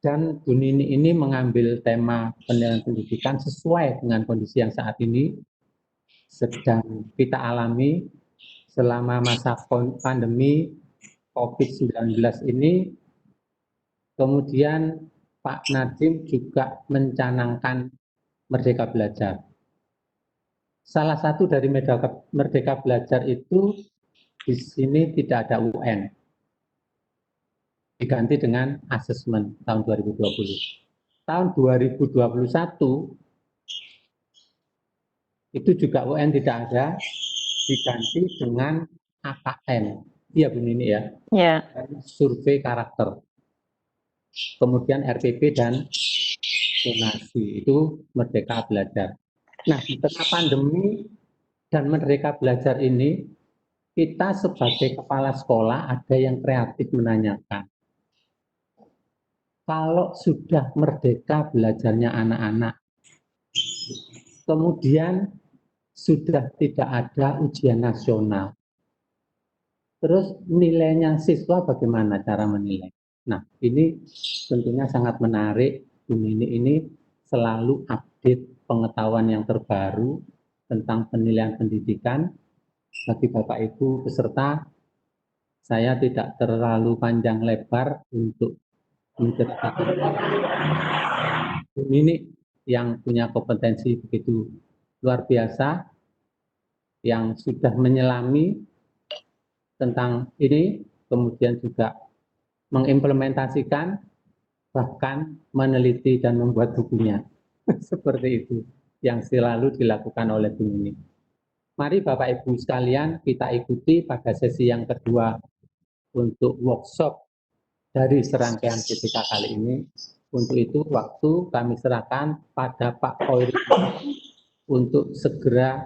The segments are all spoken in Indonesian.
Dan Bu Nini ini mengambil tema penilaian pendidikan sesuai dengan kondisi yang saat ini sedang kita alami selama masa pandemi COVID-19 ini. Kemudian Pak Nadiem juga mencanangkan Merdeka Belajar. Salah satu dari Merdeka Belajar itu di sini tidak ada UN, diganti dengan asesmen tahun 2020. Tahun 2021 itu juga UN tidak ada, diganti dengan AKN. Iya Bu Nini ya? Ya. Survei karakter. Kemudian RPP dan zonasi, itu Merdeka Belajar. Nah, di tengah pandemi dan Merdeka Belajar ini, kita sebagai kepala sekolah ada yang kreatif menanyakan, kalau sudah merdeka belajarnya anak-anak, kemudian sudah tidak ada ujian nasional, terus nilainya siswa bagaimana cara menilai? Nah, ini tentunya sangat menarik. Bu Nini ini selalu update pengetahuan yang terbaru tentang penilaian pendidikan. Bagi Bapak Ibu peserta, saya tidak terlalu panjang lebar untuk menceritakan Bu Nini yang punya kompetensi begitu luar biasa, yang sudah menyelami tentang ini, kemudian juga mengimplementasikan, bahkan meneliti dan membuat bukunya. Seperti itu yang selalu dilakukan oleh Bu Nini. Mari Bapak Ibu sekalian kita ikuti pada sesi yang kedua untuk workshop dari serangkaian PPK kali ini. Untuk itu waktu kami serahkan pada Pak Khoiril untuk segera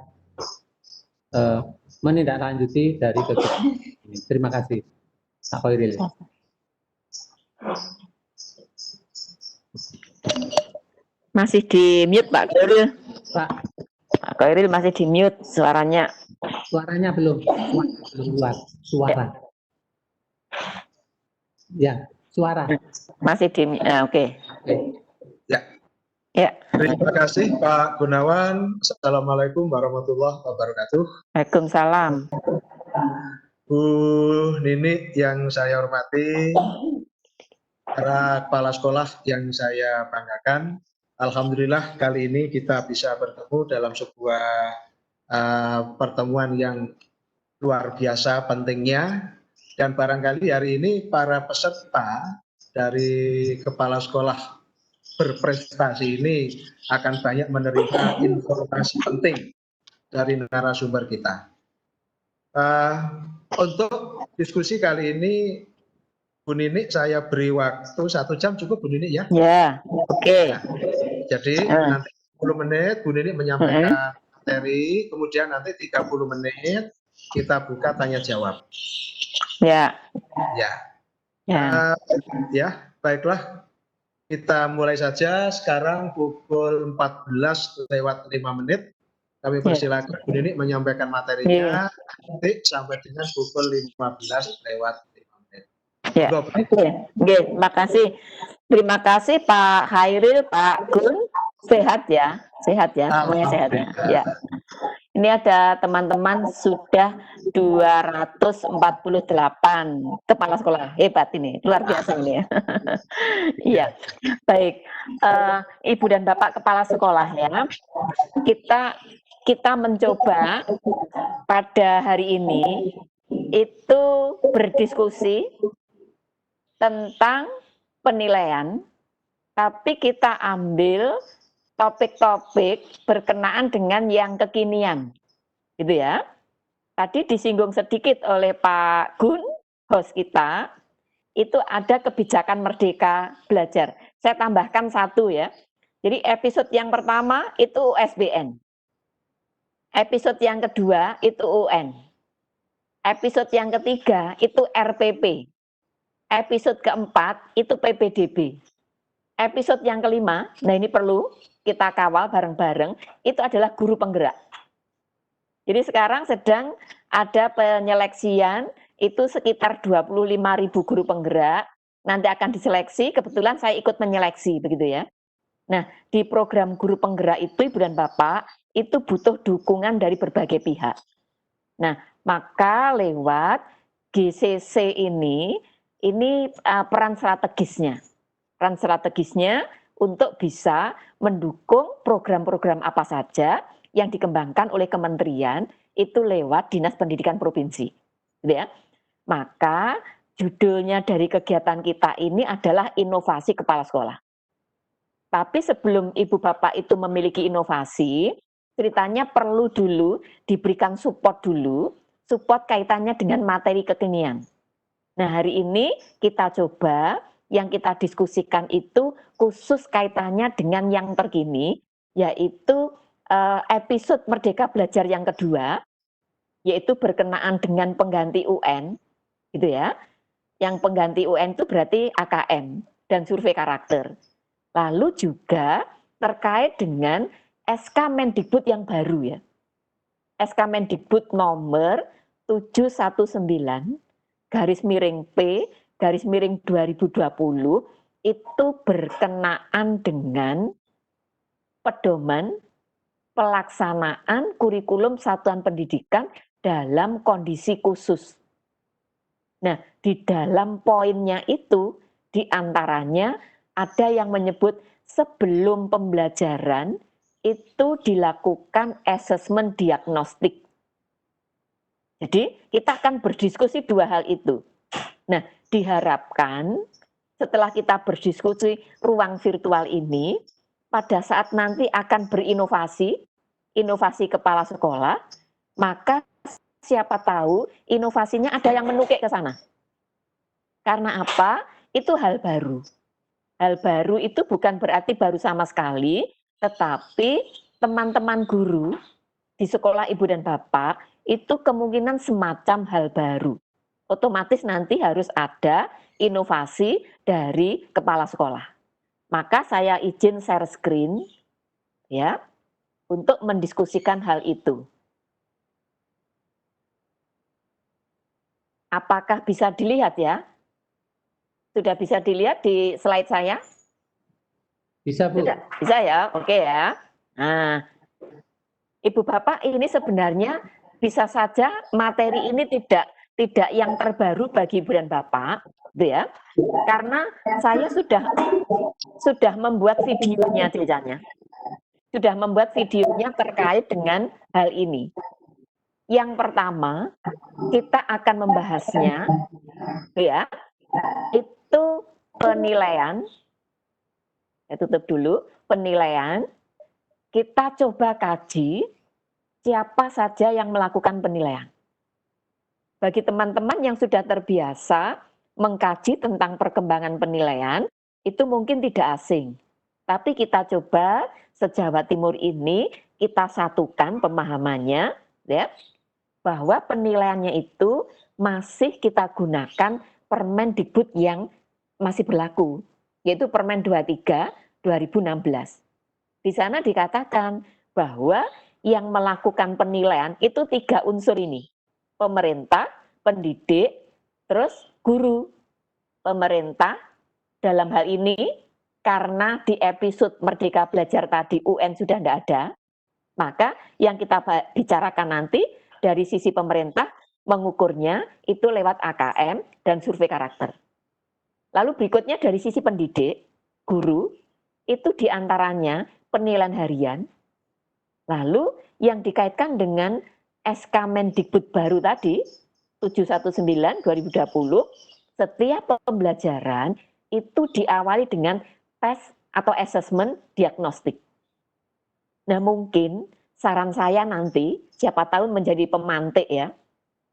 menindaklanjuti dari kegiatan ini. Terima kasih Pak Khoiril. Masih di mute Pak Khoiril. Pak Khoiril masih di mute suaranya. Suaranya belum keluar. Suara. Ya, suara. Masih di oke. Ya. Ya. Terima kasih Pak Gunawan. Assalamualaikum warahmatullahi wabarakatuh. Waalaikumsalam. Bu Nini yang saya hormati, para kepala sekolah yang saya banggakan, alhamdulillah kali ini kita bisa bertemu dalam sebuah pertemuan yang luar biasa pentingnya, dan barangkali hari ini para peserta dari kepala sekolah berprestasi ini akan banyak menerima informasi penting dari narasumber kita. Untuk diskusi kali ini, Bu Nini, saya beri waktu 1 jam cukup Bu Nini ya? Ya, oke. Ya. Jadi nanti 10 menit Bu Nini menyampaikan materi, kemudian nanti 30 menit kita buka tanya jawab. Ya. Ya. Ya. Ya, baiklah. Kita mulai saja sekarang pukul 14:05. Kami persilakan Bu Nini menyampaikan materinya nanti sampai dengan pukul 15:05. Ya, oke. Terima kasih. Terima kasih Pak Khairil, Pak Gun. Sehat ya, semuanya sehat ya. Ya. Ini ada teman-teman sudah 248 kepala sekolah, hebat ini, luar biasa ini ya. Iya, baik. Ibu dan Bapak kepala sekolah ya, kita mencoba pada hari ini itu berdiskusi tentang penilaian, tapi kita ambil topik-topik berkenaan dengan yang kekinian, gitu ya. Tadi disinggung sedikit oleh Pak Gun, host kita, itu ada kebijakan Merdeka Belajar. Saya tambahkan 1 ya. Jadi episode yang pertama itu USBN. Episode yang kedua itu UN. Episode yang ketiga itu RPP. Episode keempat itu PPDB. Episode yang kelima, nah ini perlu kita kawal bareng-bareng, itu adalah guru penggerak. Jadi sekarang sedang ada penyeleksian, itu sekitar 25.000 guru penggerak nanti akan diseleksi, kebetulan saya ikut menyeleksi begitu ya. Nah, di program guru penggerak itu Ibu dan Bapak itu butuh dukungan dari berbagai pihak. Nah, maka lewat GCC ini peran strategisnya. Peran strategisnya untuk bisa mendukung program-program apa saja yang dikembangkan oleh kementerian itu lewat Dinas Pendidikan Provinsi. Gitu ya. Maka judulnya dari kegiatan kita ini adalah inovasi kepala sekolah. Tapi sebelum Ibu Bapak itu memiliki inovasi, ceritanya perlu dulu diberikan support dulu, support kaitannya dengan materi kekinian. Nah, hari ini kita coba yang kita diskusikan itu khusus kaitannya dengan yang terkini, yaitu episode Merdeka Belajar yang kedua, yaitu berkenaan dengan pengganti UN, gitu ya. Yang pengganti UN itu berarti AKM dan survei karakter. Lalu juga terkait dengan SK Mendikbud yang baru ya. SK Mendikbud nomor 719 garis miring P garis miring 2020 itu berkenaan dengan pedoman pelaksanaan kurikulum satuan pendidikan dalam kondisi khusus. Nah, di dalam poinnya itu diantaranya ada yang menyebut sebelum pembelajaran itu dilakukan asesmen diagnostik. Jadi kita akan berdiskusi dua hal itu. Nah, diharapkan setelah kita berdiskusi ruang virtual ini, pada saat nanti akan berinovasi, inovasi kepala sekolah, maka siapa tahu inovasinya ada yang menukik ke sana. Karena apa? Itu hal baru. Hal baru itu bukan berarti baru sama sekali, tetapi teman-teman guru di sekolah Ibu dan Bapak itu kemungkinan semacam hal baru. Otomatis nanti harus ada inovasi dari kepala sekolah. Maka saya izin share screen ya untuk mendiskusikan hal itu. Apakah bisa dilihat ya? Sudah bisa dilihat di slide saya? Bisa, Bu. Sudah, bisa ya? Oke ya. Nah, Ibu Bapak ini sebenarnya bisa saja materi ini tidak yang terbaru bagi Ibu dan Bapak, gitu ya. Karena saya sudah membuat videonya ceritanya. Sudah membuat videonya terkait dengan hal ini. Yang pertama, kita akan membahasnya ya. Itu penilaian. Saya tutup dulu, penilaian. Kita coba kaji siapa saja yang melakukan penilaian. Bagi teman-teman yang sudah terbiasa mengkaji tentang perkembangan penilaian, itu mungkin tidak asing. Tapi kita coba se-Jawa Timur ini kita satukan pemahamannya, ya, bahwa penilaiannya itu masih kita gunakan Permendikbud yang masih berlaku, yaitu Permen 23 2016. Di sana dikatakan bahwa yang melakukan penilaian itu 3 unsur ini. Pemerintah, pendidik, terus guru. Pemerintah dalam hal ini karena di episode Merdeka Belajar tadi UN sudah tidak ada, maka yang kita bicarakan nanti dari sisi pemerintah mengukurnya itu lewat AKM dan survei karakter. Lalu berikutnya dari sisi pendidik, guru, itu diantaranya penilaian harian. Lalu yang dikaitkan dengan SK Mendikbud baru tadi, 719 2020, setiap pembelajaran itu diawali dengan tes atau asesmen diagnostik. Nah mungkin saran saya nanti, siapa tahu menjadi pemantik ya,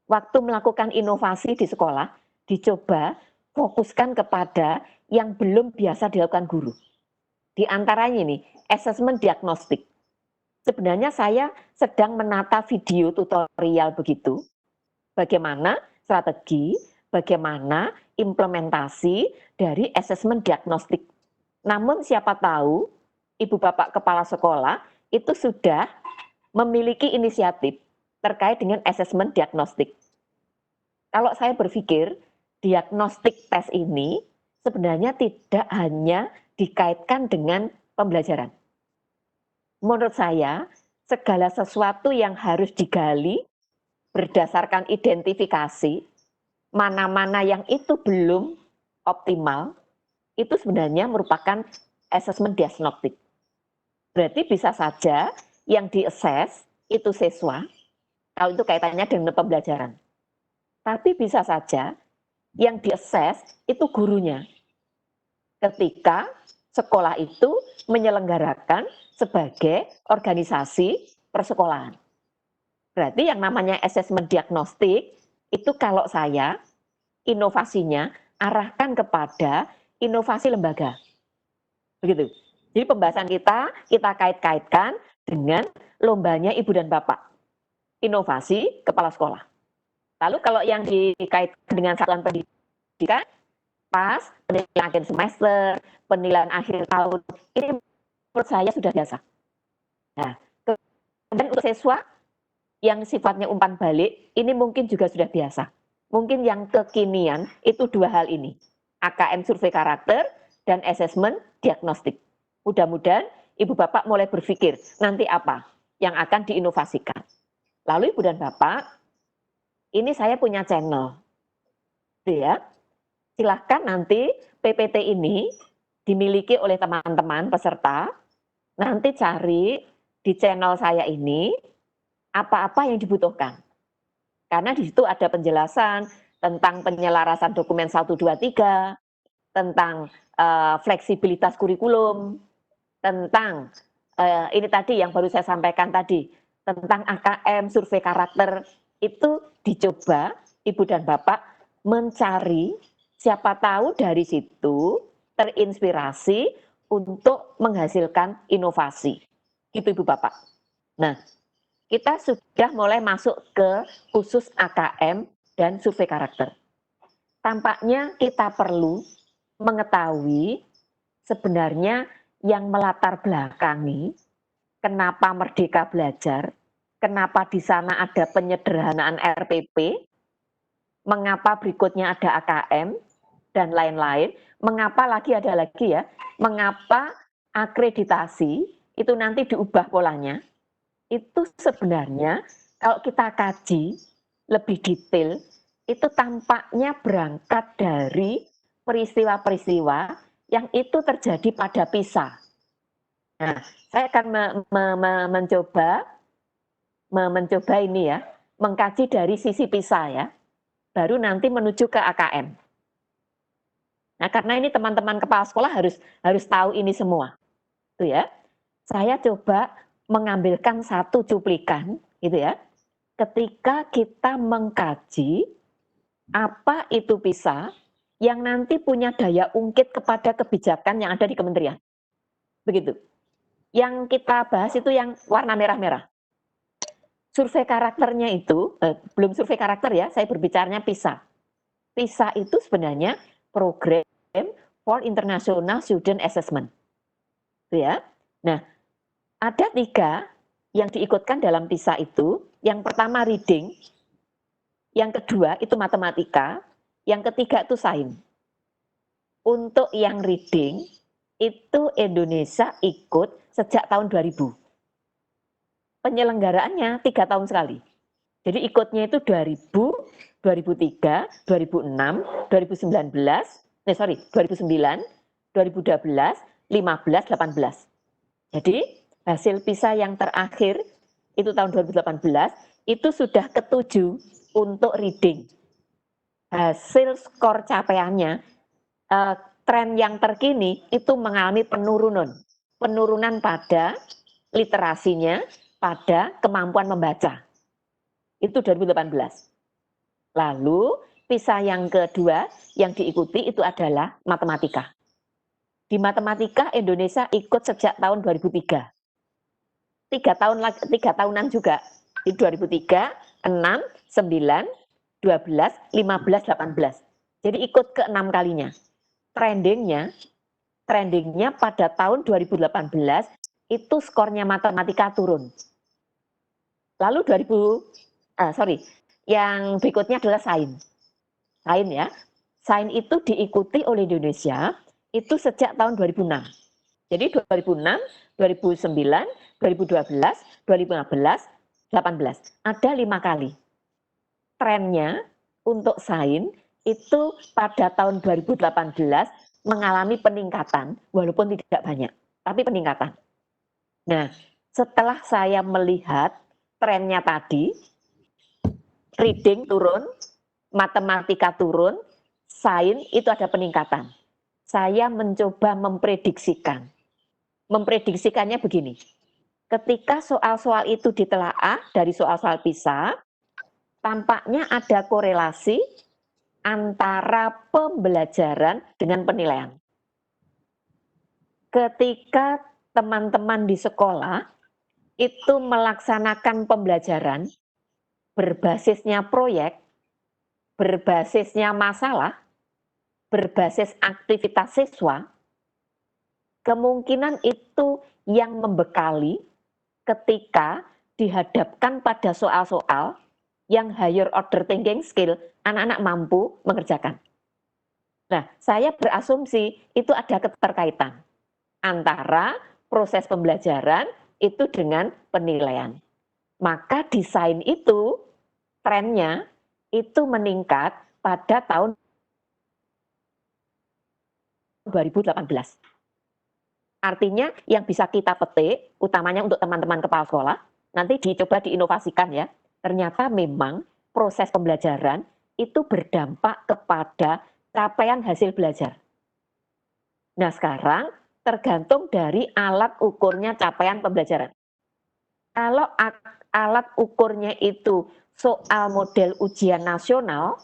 waktu melakukan inovasi di sekolah, dicoba fokuskan kepada yang belum biasa dilakukan guru. Di antaranya ini, asesmen diagnostik. Sebenarnya saya sedang menata video tutorial begitu, bagaimana strategi, bagaimana implementasi dari asesmen diagnostik. Namun siapa tahu, Ibu Bapak Kepala Sekolah itu sudah memiliki inisiatif terkait dengan asesmen diagnostik. Kalau saya berpikir, diagnostik tes ini sebenarnya tidak hanya dikaitkan dengan pembelajaran. Menurut saya, segala sesuatu yang harus digali berdasarkan identifikasi, mana-mana yang itu belum optimal, itu sebenarnya merupakan asesmen diagnostik. Berarti bisa saja yang di-assess itu siswa, kalau itu kaitannya dengan pembelajaran. Tapi bisa saja yang di-assess itu gurunya. Ketika sekolah itu menyelenggarakan sebagai organisasi persekolahan. Berarti yang namanya asesmen diagnostik itu kalau saya inovasinya arahkan kepada inovasi lembaga. Begitu. Jadi pembahasan kita kait-kaitkan dengan lombanya Ibu dan Bapak. Inovasi kepala sekolah. Lalu kalau yang dikaitkan dengan satuan pendidikan, pas penilaian akhir semester, penilaian akhir tahun, ini menurut saya sudah biasa. Nah, kemudian untuk siswa yang sifatnya umpan balik, ini mungkin juga sudah biasa. Mungkin yang kekinian itu dua hal ini, AKM survei karakter dan asesmen diagnostik. Mudah-mudahan Ibu Bapak mulai berpikir nanti apa yang akan diinovasikan. Lalu Ibu dan Bapak, ini saya punya channel, ya. Silahkan nanti PPT ini dimiliki oleh teman-teman peserta, nanti cari di channel saya ini apa-apa yang dibutuhkan. Karena di situ ada penjelasan tentang penyelarasan dokumen 1, 2, 3, tentang fleksibilitas kurikulum, tentang ini tadi yang baru saya sampaikan tadi, tentang AKM, survei karakter, itu dicoba Ibu dan Bapak mencari, siapa tahu dari situ terinspirasi untuk menghasilkan inovasi. Itu Ibu Bapak. Nah, kita sudah mulai masuk ke khusus AKM dan survei karakter. Tampaknya kita perlu mengetahui sebenarnya yang melatar belakangi kenapa Merdeka Belajar, kenapa di sana ada penyederhanaan RPP, mengapa berikutnya ada AKM, dan lain-lain, mengapa ada lagi ya, mengapa akreditasi itu nanti diubah polanya, itu sebenarnya kalau kita kaji lebih detail, itu tampaknya berangkat dari peristiwa-peristiwa yang itu terjadi pada PISA. Nah, saya akan mencoba ini ya, mengkaji dari sisi PISA ya, baru nanti menuju ke AKM. Nah, karena ini teman-teman kepala sekolah harus tahu ini semua, tuh ya. Saya coba mengambilkan satu cuplikan, gitu ya. Ketika kita mengkaji apa itu PISA yang nanti punya daya ungkit kepada kebijakan yang ada di kementerian. Begitu. Yang kita bahas itu yang warna merah-merah. Survei karakternya itu, belum survei karakter ya, saya berbicaranya PISA. PISA itu sebenarnya program for International Student Assessment. Itu ya. Nah, ada 3 yang diikutkan dalam PISA itu. Yang pertama reading, yang kedua itu matematika, yang ketiga itu sains. Untuk yang reading, itu Indonesia ikut sejak tahun 2000. Penyelenggaraannya 3 tahun sekali. Jadi ikutnya itu 2000, 2003, 2006, 2009, 2012, 15, 18. Jadi hasil PISA yang terakhir itu tahun 2018 itu sudah ke-7 untuk reading. Hasil skor capaiannya tren yang terkini itu mengalami penurunan pada literasinya, pada kemampuan membaca. Itu 2018. Lalu PISA yang kedua yang diikuti itu adalah matematika. Di matematika Indonesia ikut sejak tahun 2003. 3 tahunan juga. Di 2003, 6, 9, 12, 15, 18. Jadi ikut ke-6 kalinya. Trendingnya pada tahun 2018 itu skornya matematika turun. Lalu yang berikutnya adalah sains. Sains ya. SAIN itu diikuti oleh Indonesia itu sejak tahun 2006. Jadi 2006, 2009, 2012, 2015, 18. Ada 5 kali. Trennya untuk SAIN itu pada tahun 2018 mengalami peningkatan, walaupun tidak banyak, tapi peningkatan. Nah, setelah saya melihat trennya tadi, reading turun, matematika turun, SAIN itu ada peningkatan. Saya mencoba memprediksikan. Memprediksikannya begini, ketika soal-soal itu ditelaah dari soal-soal PISA, tampaknya ada korelasi antara pembelajaran dengan penilaian. Ketika teman-teman di sekolah itu melaksanakan pembelajaran berbasisnya proyek, berbasisnya masalah, berbasis aktivitas siswa, kemungkinan itu yang membekali ketika dihadapkan pada soal-soal yang higher order thinking skill, anak-anak mampu mengerjakan. Nah, saya berasumsi itu ada keterkaitan antara proses pembelajaran itu dengan penilaian. Maka desain itu, trennya itu meningkat pada tahun 2018. Artinya yang bisa kita petik, utamanya untuk teman-teman kepala sekolah, nanti dicoba diinovasikan ya. Ternyata memang proses pembelajaran itu berdampak kepada capaian hasil belajar. Nah sekarang tergantung dari alat ukurnya capaian pembelajaran. Kalau alat ukurnya itu soal model ujian nasional,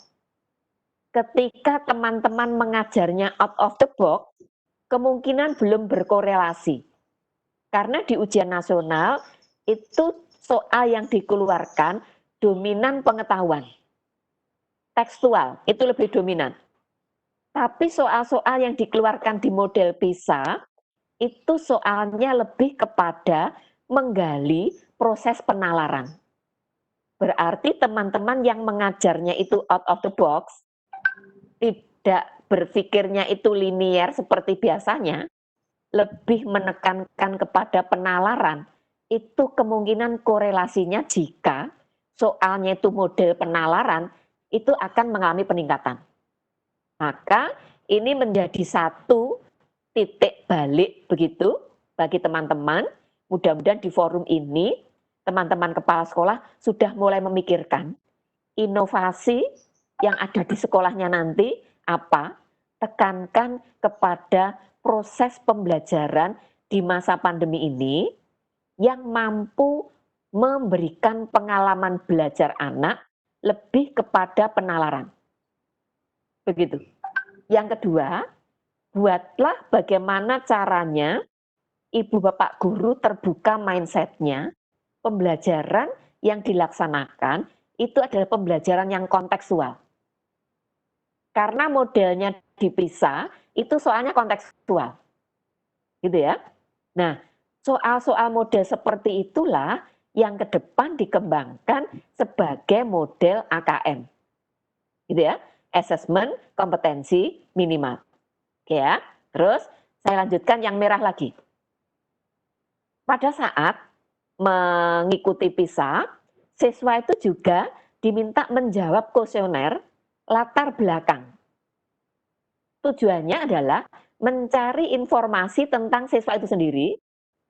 ketika teman-teman mengajarnya out of the box, kemungkinan belum berkorelasi. Karena di ujian nasional itu soal yang dikeluarkan dominan pengetahuan. Tekstual itu lebih dominan. Tapi soal-soal yang dikeluarkan di model PISA itu soalnya lebih kepada menggali proses penalaran. Berarti teman-teman yang mengajarnya itu out of the box, tidak berpikirnya itu linier seperti biasanya, lebih menekankan kepada penalaran, itu kemungkinan korelasinya jika soalnya itu model penalaran, itu akan mengalami peningkatan. Maka ini menjadi satu titik balik begitu bagi teman-teman. Mudah-mudahan di forum ini, teman-teman kepala sekolah sudah mulai memikirkan inovasi yang ada di sekolahnya nanti apa, tekankan kepada proses pembelajaran di masa pandemi ini yang mampu memberikan pengalaman belajar anak lebih kepada penalaran. Begitu. Yang kedua, buatlah bagaimana caranya Ibu Bapak Guru terbuka mindset-nya, pembelajaran yang dilaksanakan itu adalah pembelajaran yang kontekstual. Karena modelnya di PISA itu soalnya kontekstual. Gitu ya. Nah, soal-soal model seperti itulah yang ke depan dikembangkan sebagai model AKM. Gitu ya. Assessment kompetensi minimal. Oke ya. Terus saya lanjutkan yang merah lagi. Pada saat mengikuti PISA, siswa itu juga diminta menjawab kuesioner latar belakang. Tujuannya adalah mencari informasi tentang siswa itu sendiri,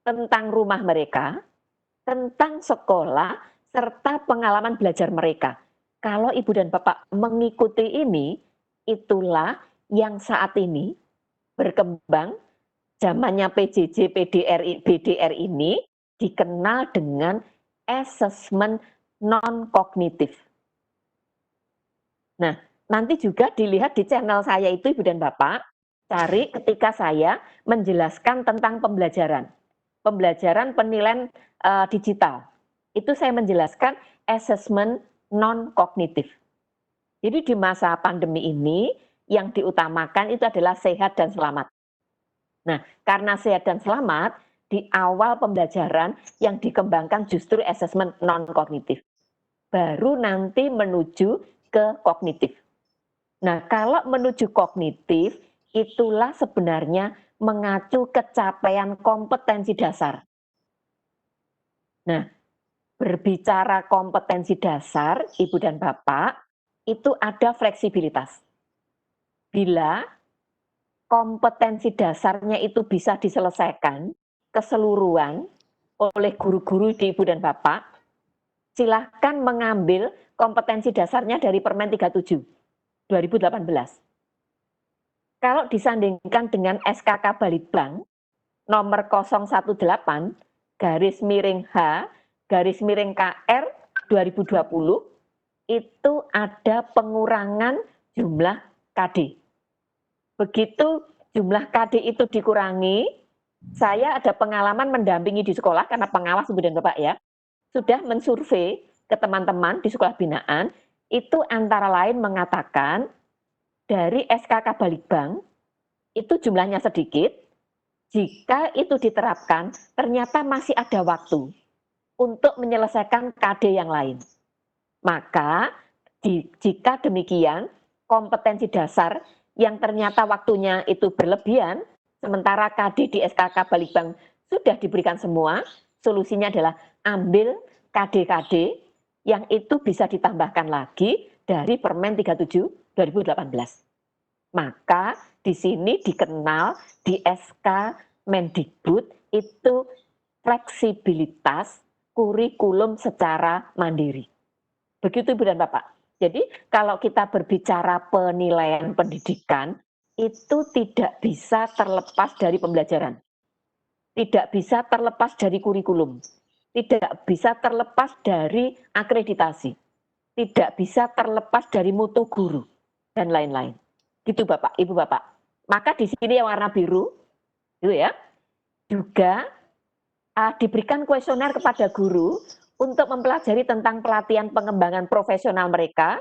tentang rumah mereka, tentang sekolah, serta pengalaman belajar mereka. Kalau Ibu dan Bapak mengikuti ini, itulah yang saat ini berkembang, zamannya PJJ, BDR ini dikenal dengan assessment non-kognitif. Nah, nanti juga dilihat di channel saya itu Ibu dan Bapak, cari ketika saya menjelaskan tentang pembelajaran. Pembelajaran penilaian digital. Itu saya menjelaskan assessment non-kognitif. Jadi di masa pandemi ini, yang diutamakan itu adalah sehat dan selamat. Nah, karena sehat dan selamat, di awal pembelajaran yang dikembangkan justru assessment non-kognitif. Baru nanti menuju ke kognitif. Nah, kalau menuju kognitif, itulah sebenarnya mengacu capaian kompetensi dasar. Nah, berbicara kompetensi dasar, Ibu dan Bapak, itu ada fleksibilitas. Bila kompetensi dasarnya itu bisa diselesaikan keseluruhan oleh guru-guru di Ibu dan Bapak, silahkan mengambil kompetensi dasarnya dari Permen 37 2018. Kalau disandingkan dengan SKK Balitbang nomor 018 garis miring H garis miring KR 2020 itu ada pengurangan jumlah KD. Begitu jumlah KD itu dikurangi, saya ada pengalaman mendampingi di sekolah karena pengawas Ibu dan Bapak ya, sudah mensurvei ke teman-teman di sekolah binaan, itu antara lain mengatakan dari SKK Balitbang itu jumlahnya sedikit, jika itu diterapkan ternyata masih ada waktu untuk menyelesaikan KD yang lain. Maka jika demikian kompetensi dasar yang ternyata waktunya itu berlebihan, sementara KD di SKK Balitbang sudah diberikan semua, solusinya adalah ambil KD-KD yang itu bisa ditambahkan lagi dari Permen 37 2018. Maka di sini dikenal di SK Mendikbud itu fleksibilitas kurikulum secara mandiri. Begitu Ibu dan Bapak. Jadi kalau kita berbicara penilaian pendidikan, itu tidak bisa terlepas dari pembelajaran. Tidak bisa terlepas dari kurikulum. Tidak bisa terlepas dari akreditasi. Tidak bisa terlepas dari mutu guru. Dan lain-lain. Gitu Bapak, Ibu Bapak. Maka di sini yang warna biru, gitu ya, juga diberikan kuesioner kepada guru untuk mempelajari tentang pelatihan pengembangan profesional mereka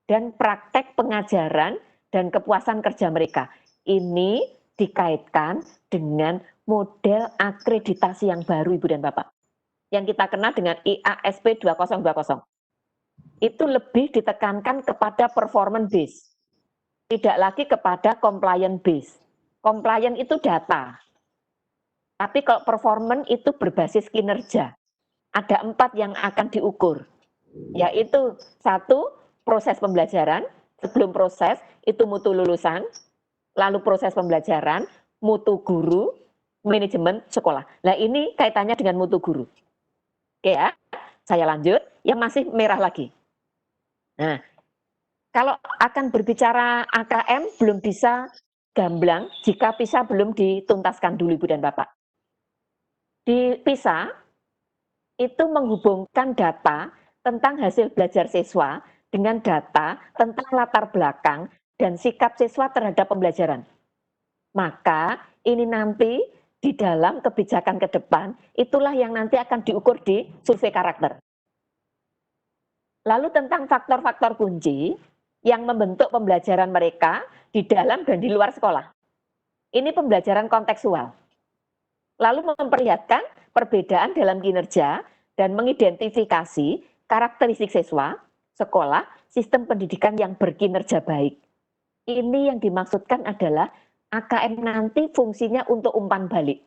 dan praktek pengajaran dan kepuasan kerja mereka. Ini dikaitkan dengan model akreditasi yang baru Ibu dan Bapak. Yang kita kenal dengan IASP 2020. Itu lebih ditekankan kepada performance base. Tidak lagi kepada compliance base. Compliance itu data. Tapi kalau performance itu berbasis kinerja. Ada 4 yang akan diukur, yaitu 1, proses pembelajaran, sebelum proses itu mutu lulusan, lalu proses pembelajaran, mutu guru, manajemen sekolah. Nah ini kaitannya dengan mutu guru. Oke ya, saya lanjut, yang masih merah lagi. Nah, kalau akan berbicara AKM belum bisa gamblang jika PISA belum dituntaskan dulu Ibu dan Bapak. Di PISA, itu menghubungkan data tentang hasil belajar siswa dengan data tentang latar belakang dan sikap siswa terhadap pembelajaran. Maka ini nanti di dalam kebijakan ke depan, itulah yang nanti akan diukur di survei karakter. Lalu tentang faktor-faktor kunci yang membentuk pembelajaran mereka di dalam dan di luar sekolah. Ini pembelajaran kontekstual. Lalu memperlihatkan perbedaan dalam kinerja dan mengidentifikasi karakteristik siswa, sekolah, sistem pendidikan yang berkinerja baik. Ini yang dimaksudkan adalah AKM nanti fungsinya untuk umpan balik.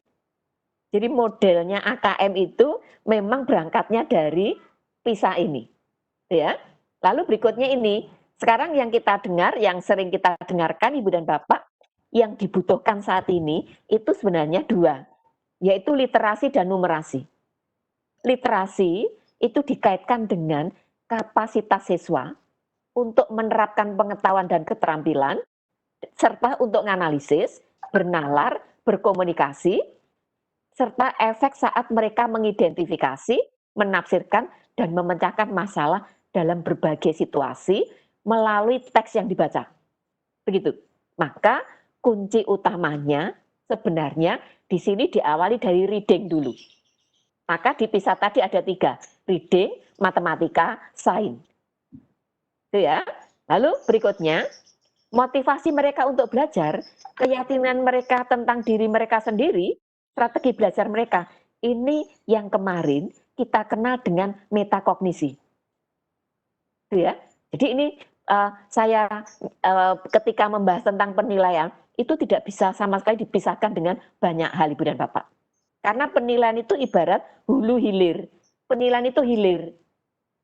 Jadi modelnya AKM itu memang berangkatnya dari PISA ini. Ya. Lalu berikutnya ini, sekarang yang kita dengar, yang sering kita dengarkan Ibu dan Bapak, yang dibutuhkan saat ini itu sebenarnya 2. Yaitu literasi dan numerasi. Literasi itu dikaitkan dengan kapasitas siswa untuk menerapkan pengetahuan dan keterampilan, serta untuk menganalisis, bernalar, berkomunikasi, serta efek saat mereka mengidentifikasi, menafsirkan, dan memecahkan masalah dalam berbagai situasi melalui teks yang dibaca. Begitu. Maka kunci utamanya sebenarnya di sini diawali dari reading dulu. Maka di PISA tadi ada 3, reading, matematika, sains. Itu ya. Lalu berikutnya, motivasi mereka untuk belajar, keyakinan mereka tentang diri mereka sendiri, strategi belajar mereka. Ini yang kemarin kita kenal dengan metakognisi. Itu ya. Jadi ini saya ketika membahas tentang penilaian, itu tidak bisa sama sekali dipisahkan dengan banyak hal, Ibu dan Bapak. Karena penilaian itu ibarat hulu hilir. Penilaian itu hilir.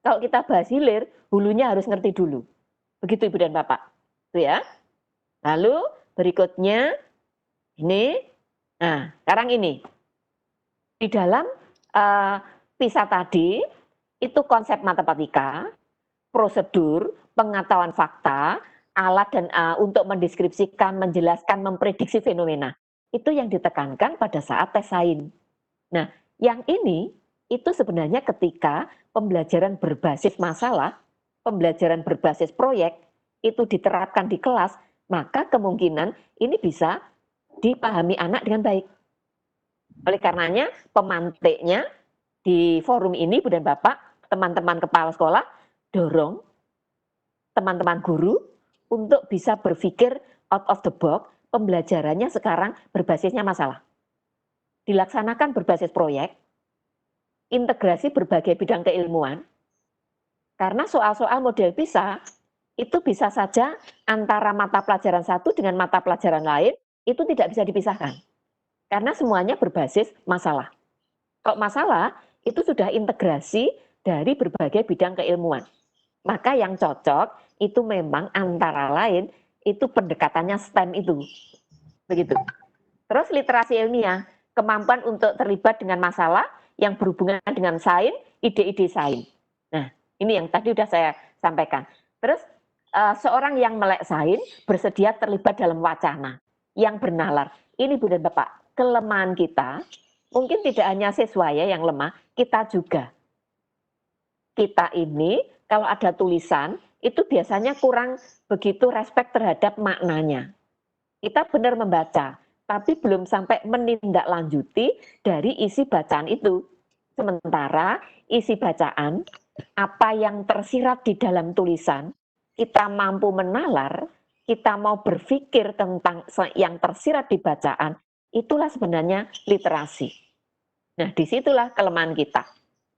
Kalau kita bahas hilir, hulunya harus ngerti dulu. Begitu Ibu dan Bapak. Itu ya. Lalu berikutnya ini. Nah, sekarang ini. Di dalam PISA tadi itu konsep matematika, prosedur, pengetahuan fakta, alat dan untuk mendeskripsikan, menjelaskan, memprediksi fenomena. Itu yang ditekankan pada saat tes sains. Nah, yang ini itu sebenarnya ketika pembelajaran berbasis masalah, pembelajaran berbasis proyek itu diterapkan di kelas, maka kemungkinan ini bisa dipahami anak dengan baik. Oleh karenanya pemantiknya di forum ini, Bu dan Bapak, teman-teman kepala sekolah, dorong teman-teman guru untuk bisa berpikir out of the box, pembelajarannya sekarang berbasisnya masalah. Dilaksanakan berbasis proyek, integrasi berbagai bidang keilmuan, karena soal-soal model PISA itu bisa saja antara mata pelajaran satu dengan mata pelajaran lain, itu tidak bisa dipisahkan. Karena semuanya berbasis masalah. Kalau masalah, itu sudah integrasi dari berbagai bidang keilmuan. Maka yang cocok itu memang antara lain itu pendekatannya STEM itu. Begitu. Terus literasi ilmiah, kemampuan untuk terlibat dengan masalah yang berhubungan dengan sains, ide-ide sains. Nah, ini yang tadi sudah saya sampaikan. Terus seorang yang melek sains bersedia terlibat dalam wacana yang bernalar. Ini Bu dan Bapak, kelemahan kita mungkin tidak hanya siswa ya yang lemah, kita juga. Kita ini kalau ada tulisan itu biasanya kurang begitu respect terhadap maknanya. Kita benar membaca, tapi belum sampai menindaklanjuti dari isi bacaan itu. Sementara isi bacaan, apa yang tersirat di dalam tulisan, kita mampu menalar, kita mau berpikir tentang yang tersirat di bacaan, itulah sebenarnya literasi. Nah, disitulah kelemahan kita.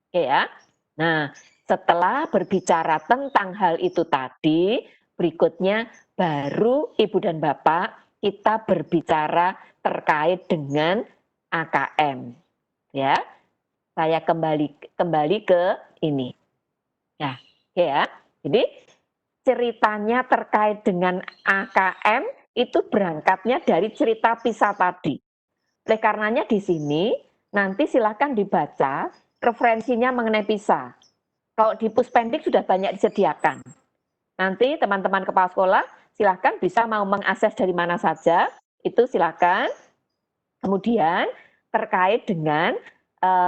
Oke ya. Nah, setelah berbicara tentang hal itu tadi, berikutnya baru Ibu dan Bapak kita berbicara terkait dengan AKM. Ya, saya kembali ke ini. Ya, oke ya. Jadi ceritanya terkait dengan AKM itu berangkatnya dari cerita PISA tadi. Oleh karenanya di sini nanti silakan dibaca referensinya mengenai PISA. Kalau di Puspendik sudah banyak disediakan. Nanti teman-teman kepala sekolah silakan bisa mau mengakses dari mana saja, itu silakan. Kemudian terkait dengan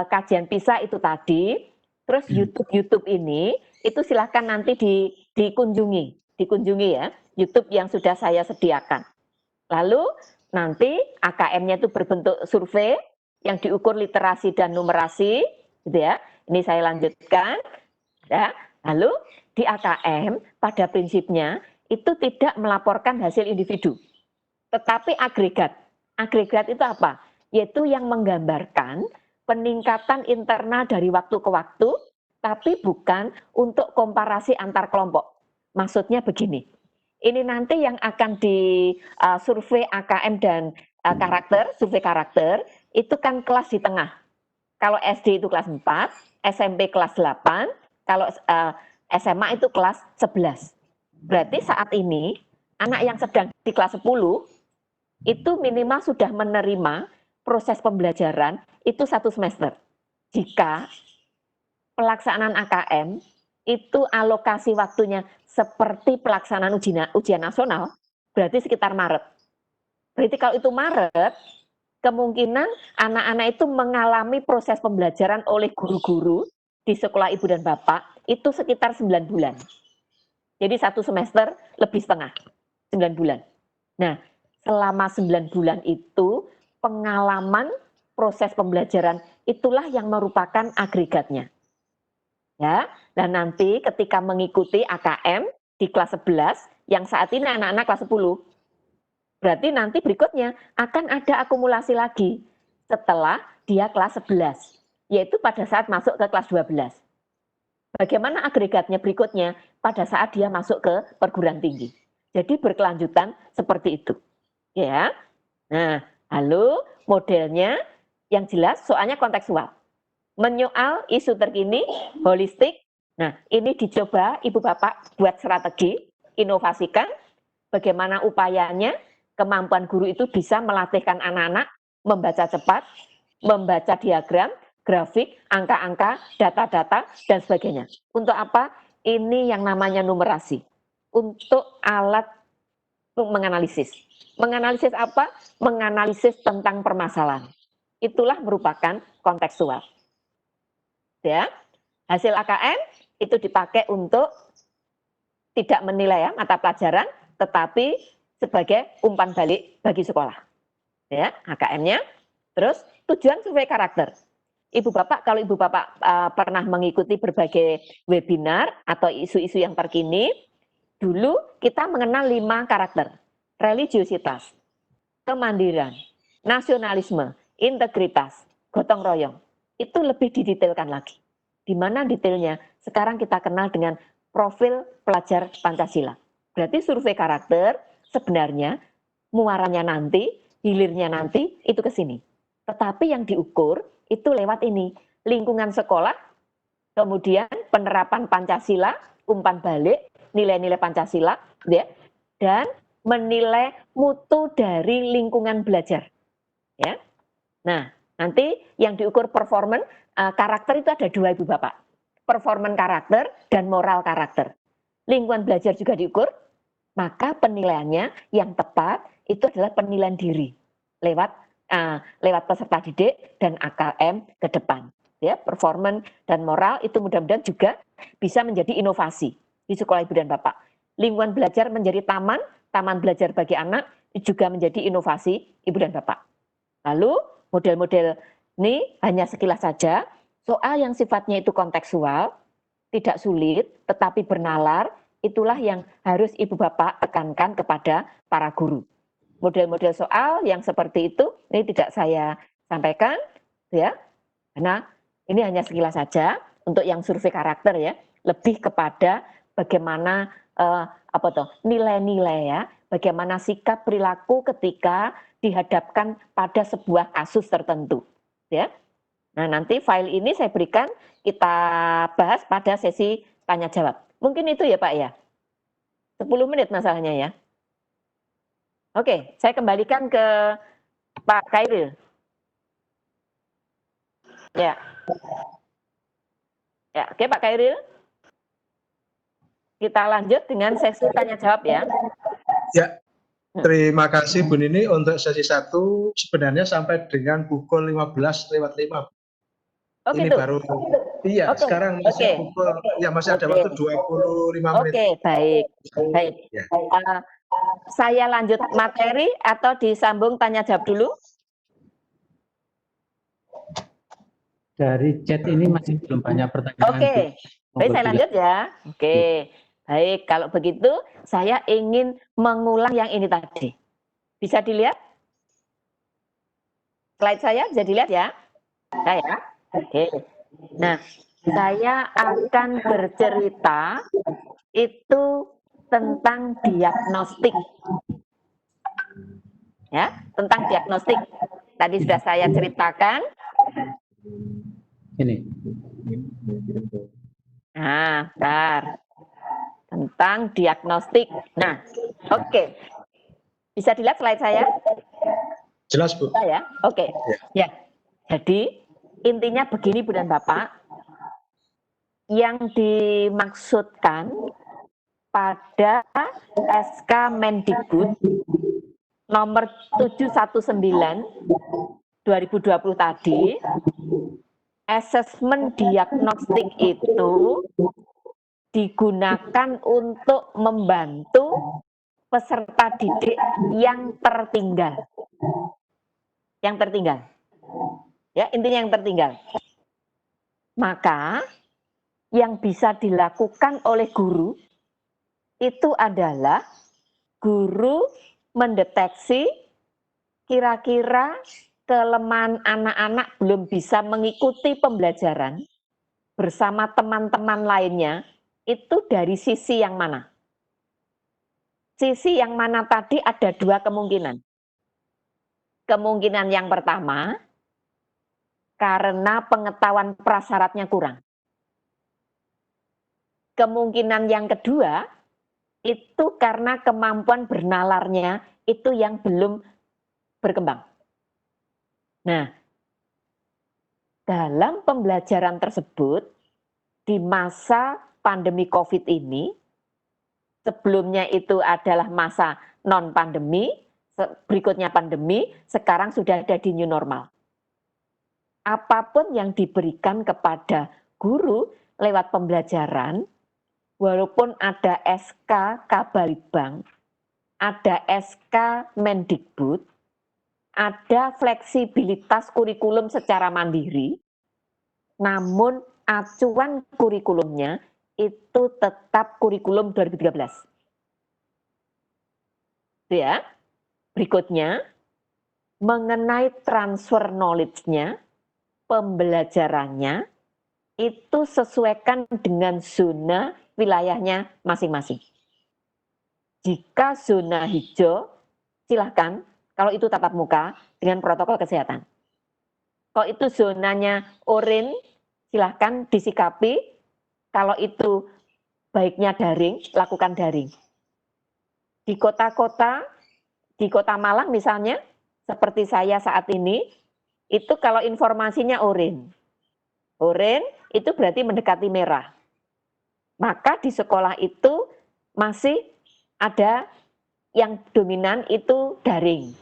kajian PISA itu tadi, terus YouTube ini itu silakan nanti dikunjungi ya, YouTube yang sudah saya sediakan. Lalu nanti AKM-nya itu berbentuk survei yang diukur literasi dan numerasi, gitu ya. Ini saya lanjutkan. Ya. Lalu di AKM pada prinsipnya itu tidak melaporkan hasil individu, tetapi agregat. Agregat itu apa? Yaitu yang menggambarkan peningkatan internal dari waktu ke waktu, tapi bukan untuk komparasi antar kelompok. Maksudnya begini, ini nanti yang akan di survei AKM dan survei karakter, itu kan kelas di tengah. Kalau SD itu kelas 4, SMP kelas 8, kalau SMA itu kelas 11. Berarti saat ini, anak yang sedang di kelas 10, itu minimal sudah menerima proses pembelajaran itu 1 semester. Jika pelaksanaan AKM itu alokasi waktunya seperti pelaksanaan ujian nasional, berarti sekitar Maret. Berarti kalau itu Maret, kemungkinan anak-anak itu mengalami proses pembelajaran oleh guru-guru di sekolah Ibu dan Bapak itu sekitar 9 bulan. Jadi 1 semester lebih setengah, 9 bulan. Nah, selama 9 bulan itu pengalaman proses pembelajaran itulah yang merupakan agregatnya. Ya, dan nanti ketika mengikuti AKM di kelas 11 yang saat ini anak-anak kelas 10, berarti nanti berikutnya akan ada akumulasi lagi setelah dia kelas 11, yaitu pada saat masuk ke kelas 12. Bagaimana agregatnya berikutnya pada saat dia masuk ke perguruan tinggi. Jadi berkelanjutan seperti itu. Ya. Nah, lalu modelnya yang jelas soalnya kontekstual. Menyoal isu terkini, holistik. Nah, ini dicoba Ibu Bapak buat strategi, inovasikan bagaimana upayanya kemampuan guru itu bisa melatihkan anak-anak membaca cepat, membaca diagram, grafik, angka-angka, data-data, dan sebagainya. Untuk apa? Ini yang namanya numerasi. Untuk alat menganalisis. Menganalisis apa? Menganalisis tentang permasalahan. Itulah merupakan kontekstual. Ya, hasil AKM itu dipakai untuk tidak menilai ya, mata pelajaran, tetapi sebagai umpan balik bagi sekolah. Ya, AKM-nya. Terus tujuan survei karakter. Ibu Bapak, kalau Ibu Bapak pernah mengikuti berbagai webinar atau isu-isu yang terkini, dulu kita mengenal 5 karakter. Religiositas, kemandirian, nasionalisme, integritas, gotong royong. Itu lebih didetailkan lagi. Di mana detailnya? Sekarang kita kenal dengan profil pelajar Pancasila. Berarti survei karakter sebenarnya muaranya nanti, hilirnya nanti itu ke sini. Tetapi yang diukur itu lewat ini, lingkungan sekolah, kemudian penerapan Pancasila, umpan balik, nilai-nilai Pancasila, ya, dan menilai mutu dari lingkungan belajar. Ya. Nah, nanti yang diukur performance karakter itu ada 2 Ibu Bapak. Performance karakter dan moral karakter. Lingkungan belajar juga diukur, maka penilaiannya yang tepat itu adalah penilaian diri lewat peserta didik dan AKM ke depan. Ya, performance dan moral itu mudah-mudahan juga bisa menjadi inovasi di sekolah Ibu dan Bapak. Lingkungan belajar menjadi taman belajar bagi anak juga menjadi inovasi Ibu dan Bapak. Lalu model-model ini hanya sekilas saja, soal yang sifatnya itu kontekstual, tidak sulit, tetapi bernalar, itulah yang harus Ibu Bapak tekankan kepada para guru. Model-model soal yang seperti itu, ini tidak saya sampaikan, ya, karena ini hanya sekilas saja untuk yang survei karakter ya, lebih kepada bagaimana nilai-nilai ya, bagaimana sikap perilaku ketika dihadapkan pada sebuah kasus tertentu, ya. Nah, nanti file ini saya berikan, kita bahas pada sesi tanya jawab. Mungkin itu ya Pak ya. 10 menit masalahnya ya. Oke, saya kembalikan ke Pak Khairil. Ya. Ya, oke Pak Khairil. Kita lanjut dengan sesi tanya jawab ya. Ya, terima kasih Bu Nini untuk sesi 1 sebenarnya sampai dengan pukul 15:05. Oh Ini gitu. baru iya, sekarang masih pukul ya masih ada waktu 25 menit. Oke, baik. Baik. Ya. Saya lanjut materi atau disambung tanya jawab dulu? Dari chat ini masih belum banyak pertanyaan. Oke, baik saya lanjut ya. Oke, baik. Kalau begitu saya ingin mengulang yang ini tadi. Bisa dilihat? Slide saya bisa dilihat ya? Nah ya, oke. Nah, saya akan bercerita itu tentang diagnostik. Ya, tentang diagnostik. Tadi sudah saya ceritakan. Ini. Nah, bentar. Tentang diagnostik. Nah, oke. Bisa dilihat slide saya? Jelas Bu. Ya, oke. Ya. Jadi intinya begini Bu dan Bapak. Yang dimaksudkan pada SK Mendikbud nomor 719 2020 tadi, asesmen diagnostik itu digunakan untuk membantu peserta didik yang tertinggal. Yang tertinggal. Ya, intinya yang tertinggal. Maka yang bisa dilakukan oleh guru itu adalah guru mendeteksi kira-kira kelemahan anak-anak belum bisa mengikuti pembelajaran bersama teman-teman lainnya itu dari sisi yang mana? Sisi yang mana tadi ada dua kemungkinan. Kemungkinan yang pertama, karena pengetahuan prasyaratnya kurang. Kemungkinan yang kedua, itu karena kemampuan bernalarnya itu yang belum berkembang. Nah, dalam pembelajaran tersebut, di masa pandemi COVID ini, sebelumnya itu adalah masa non-pandemi, berikutnya pandemi, sekarang sudah ada di new normal. Apapun yang diberikan kepada guru lewat pembelajaran, walaupun ada SK Kabalitbank, ada SK Mendikbud, ada fleksibilitas kurikulum secara mandiri, namun acuan kurikulumnya itu tetap kurikulum 2013. Ya. Berikutnya, mengenai transfer knowledge-nya, pembelajarannya, itu sesuaikan dengan zona wilayahnya masing-masing. Jika zona hijau, silahkan, kalau itu tatap muka dengan protokol kesehatan. Kalau itu zonanya orange, silahkan disikapi, kalau itu baiknya daring, lakukan daring. Di kota-kota, di Kota Malang misalnya, seperti saya saat ini, itu kalau informasinya orange. Orange itu berarti mendekati merah. Maka di sekolah itu masih ada yang dominan itu daring.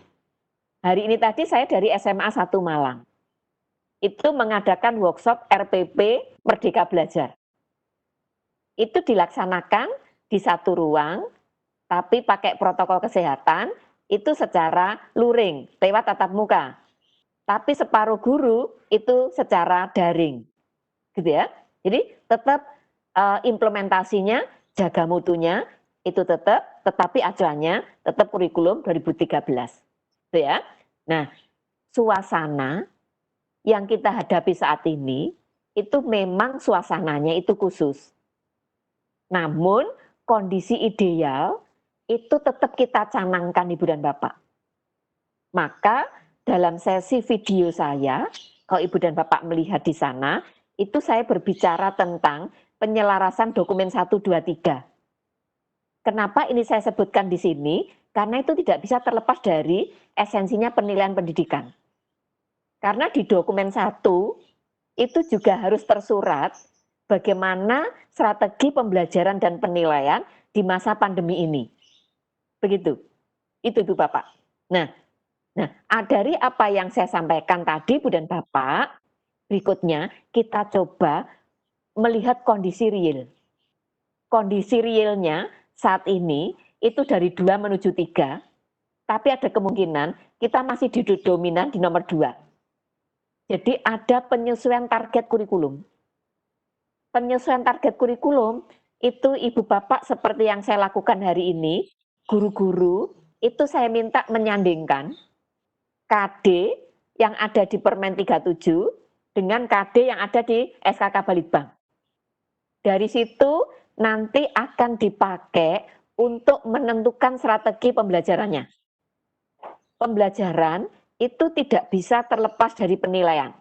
Hari ini tadi saya dari SMA 1 Malang. Itu mengadakan workshop RPP Merdeka Belajar. Itu dilaksanakan di satu ruang, tapi pakai protokol kesehatan, itu secara luring, lewat tatap muka. Tapi separuh guru itu secara daring. Gitu ya. Jadi tetap implementasinya, jaga mutunya, itu tetap, tetapi acuannya tetap kurikulum 2013. Gitu ya. Nah, suasana yang kita hadapi saat ini, itu memang suasananya itu khusus. Namun, kondisi ideal itu tetap kita canangkan Ibu dan Bapak. Maka, dalam sesi video saya, kalau Ibu dan Bapak melihat di sana, itu saya berbicara tentang penyelarasan dokumen 1, 2, 3. Kenapa ini saya sebutkan di sini? Karena itu tidak bisa terlepas dari esensinya penilaian pendidikan. Karena di dokumen 1 itu juga harus tersurat bagaimana strategi pembelajaran dan penilaian di masa pandemi ini. Begitu. Itu Ibu Bapak. Nah, dari apa yang saya sampaikan tadi Bu dan Bapak, berikutnya kita coba melihat kondisi real. Kondisi realnya saat ini itu dari 2 menuju 3, tapi ada kemungkinan kita masih duduk dominan di nomor 2. Jadi ada penyesuaian target kurikulum. Penyesuaian target kurikulum itu Ibu Bapak seperti yang saya lakukan hari ini, guru-guru itu saya minta menyandingkan KD yang ada di Permen 37 dengan KD yang ada di SK Kabalitbank. Dari situ nanti akan dipakai untuk menentukan strategi pembelajarannya. Pembelajaran itu tidak bisa terlepas dari penilaian.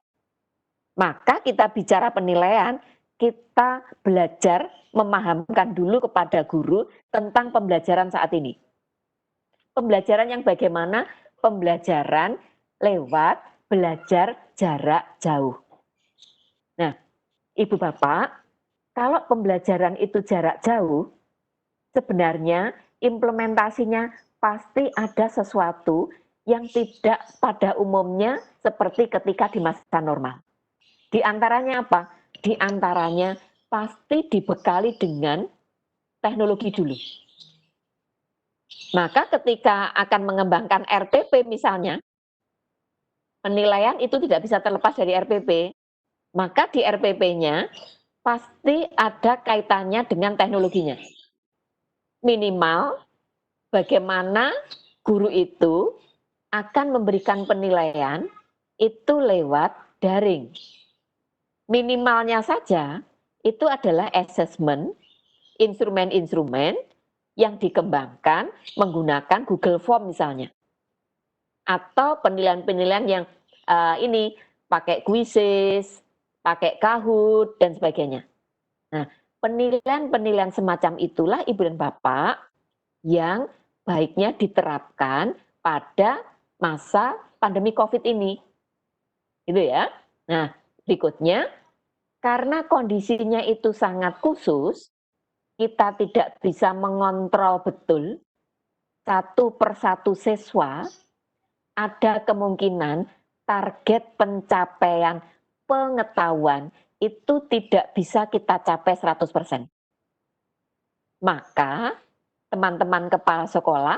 Maka kita bicara penilaian, kita belajar memahamkan dulu kepada guru tentang pembelajaran saat ini. Pembelajaran yang bagaimana? Pembelajaran lewat belajar jarak jauh. Nah, Ibu Bapak, kalau pembelajaran itu jarak jauh, sebenarnya implementasinya pasti ada sesuatu yang tidak pada umumnya seperti ketika di masa normal. Di antaranya apa? Di antaranya pasti dibekali dengan teknologi dulu. Maka ketika akan mengembangkan RPP misalnya, penilaian itu tidak bisa terlepas dari RPP. Maka di RPP-nya pasti ada kaitannya dengan teknologinya. Minimal bagaimana guru itu akan memberikan penilaian itu lewat daring. Minimalnya saja itu adalah assessment, instrumen-instrumen yang dikembangkan menggunakan Google Form misalnya. Atau penilaian-penilaian yang ini pakai quizzes, pakai Kahoot, dan sebagainya. Nah, penilaian-penilaian semacam itulah Ibu dan Bapak yang baiknya diterapkan pada masa pandemi COVID ini. Gitu ya. Nah, berikutnya, karena kondisinya itu sangat khusus, kita tidak bisa mengontrol betul satu persatu siswa, ada kemungkinan target pencapaian pengetahuan itu tidak bisa kita capai 100%. Maka teman-teman kepala sekolah,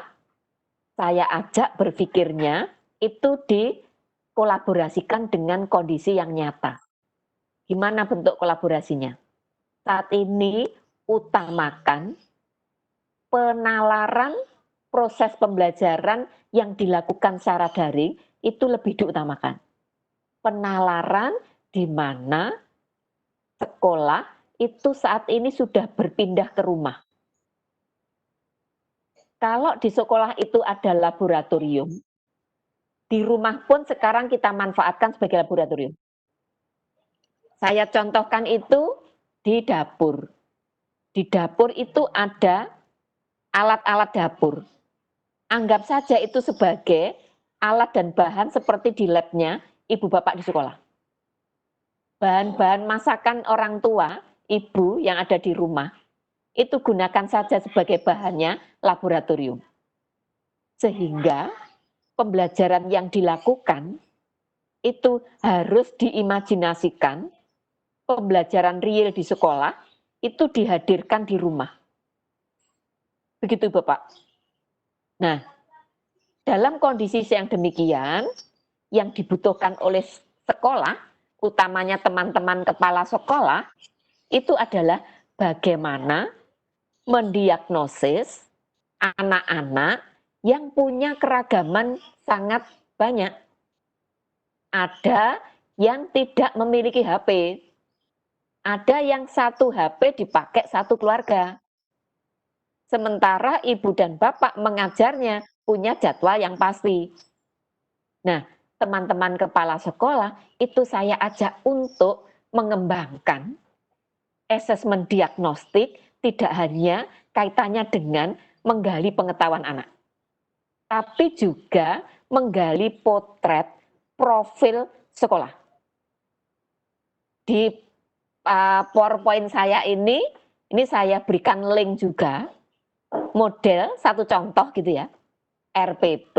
saya ajak berpikirnya itu dikolaborasikan dengan kondisi yang nyata. Gimana bentuk kolaborasinya? Saat ini utamakan penalaran proses pembelajaran yang dilakukan secara daring itu lebih diutamakan. Penalaran di mana sekolah itu saat ini sudah berpindah ke rumah. Kalau di sekolah itu ada laboratorium, di rumah pun sekarang kita manfaatkan sebagai laboratorium. Saya contohkan itu di dapur. Di dapur itu ada alat-alat dapur. Anggap saja itu sebagai alat dan bahan seperti di labnya ibu bapak di sekolah. Bahan-bahan masakan orang tua, ibu yang ada di rumah, itu gunakan saja sebagai bahannya laboratorium. Sehingga pembelajaran yang dilakukan itu harus diimajinasikan, pembelajaran real di sekolah itu dihadirkan di rumah. Begitu Bapak. Nah, dalam kondisi yang demikian, yang dibutuhkan oleh sekolah, utamanya teman-teman kepala sekolah, itu adalah bagaimana mendiagnosis anak-anak yang punya keragaman sangat banyak. Ada yang tidak memiliki HP, ada yang satu HP dipakai satu keluarga. Sementara ibu dan bapak mengajarnya punya jadwal yang pasti. Nah, teman-teman kepala sekolah itu saya ajak untuk mengembangkan asesmen diagnostik tidak hanya kaitannya dengan menggali pengetahuan anak, tapi juga menggali potret profil sekolah. Di PowerPoint saya ini saya berikan link juga, model satu contoh gitu ya, RPP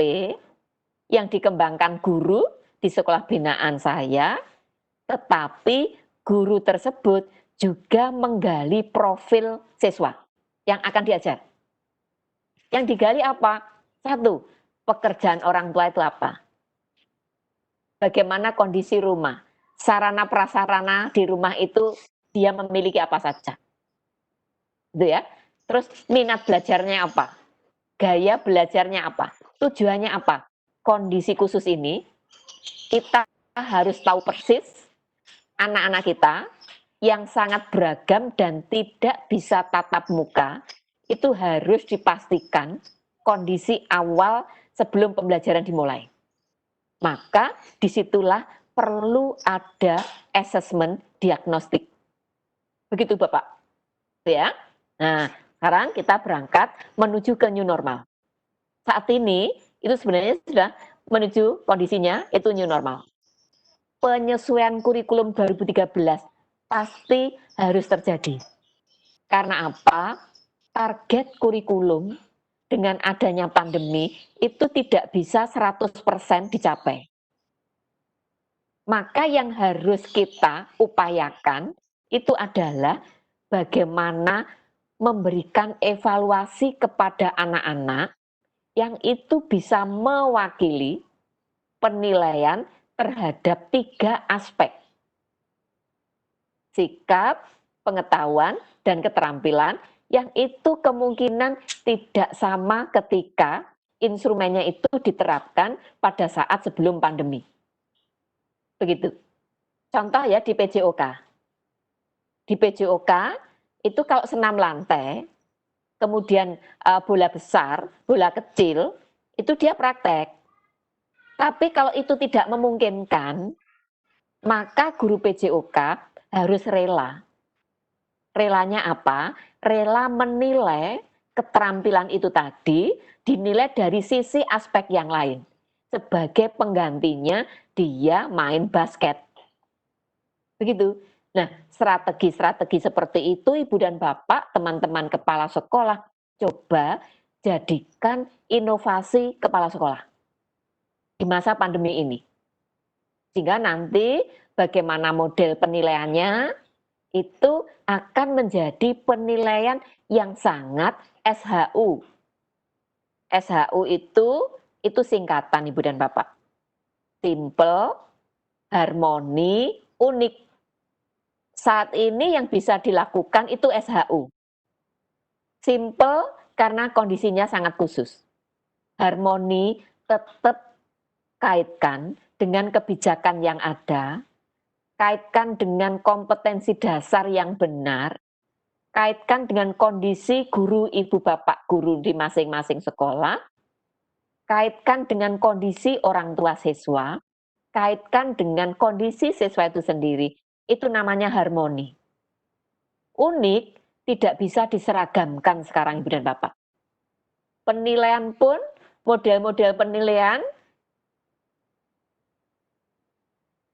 yang dikembangkan guru di sekolah binaan saya, tetapi guru tersebut juga menggali profil siswa yang akan diajar. Yang digali apa? Satu, pekerjaan orang tua itu apa? Bagaimana kondisi rumah? Sarana prasarana di rumah itu dia memiliki apa saja? Gitu ya. Terus minat belajarnya apa? Gaya belajarnya apa? Tujuannya apa? Kondisi khusus ini kita harus tahu persis anak-anak kita yang sangat beragam dan tidak bisa tatap muka, itu harus dipastikan kondisi awal sebelum pembelajaran dimulai. Maka disitulah perlu ada asesmen diagnostik. Begitu Bapak. Ya. Nah, sekarang kita berangkat menuju ke new normal. Saat ini itu sebenarnya sudah menuju kondisinya itu new normal. Penyesuaian kurikulum 2013 pasti harus terjadi. Karena apa? Target kurikulum dengan adanya pandemi itu tidak bisa 100% dicapai. Maka yang harus kita upayakan itu adalah bagaimana memberikan evaluasi kepada anak-anak yang itu bisa mewakili penilaian terhadap 3 aspek. Sikap, pengetahuan, dan keterampilan yang itu kemungkinan tidak sama ketika instrumennya itu diterapkan pada saat sebelum pandemi. Begitu. Contoh ya di PJOK. Di PJOK itu kalau senam lantai, kemudian bola besar, bola kecil, itu dia praktek. Tapi kalau itu tidak memungkinkan, maka guru PJOK harus rela. Relanya apa? Rela menilai keterampilan itu tadi, dinilai dari sisi aspek yang lain. Sebagai penggantinya dia main basket. Begitu. Nah, strategi-strategi seperti itu Ibu dan Bapak, teman-teman kepala sekolah, coba jadikan inovasi kepala sekolah di masa pandemi ini. Sehingga nanti bagaimana model penilaiannya itu akan menjadi penilaian yang sangat SHU. SHU itu singkatan Ibu dan Bapak. Simple, harmoni, unik. Saat ini yang bisa dilakukan itu SHU. Simple karena kondisinya sangat khusus. Harmoni tetap kaitkan dengan kebijakan yang ada, kaitkan dengan kompetensi dasar yang benar, kaitkan dengan kondisi guru, ibu, bapak guru di masing-masing sekolah, kaitkan dengan kondisi orang tua siswa, kaitkan dengan kondisi siswa itu sendiri. Itu namanya harmoni. Unik tidak bisa diseragamkan sekarang Ibu dan Bapak. Penilaian pun, model-model penilaian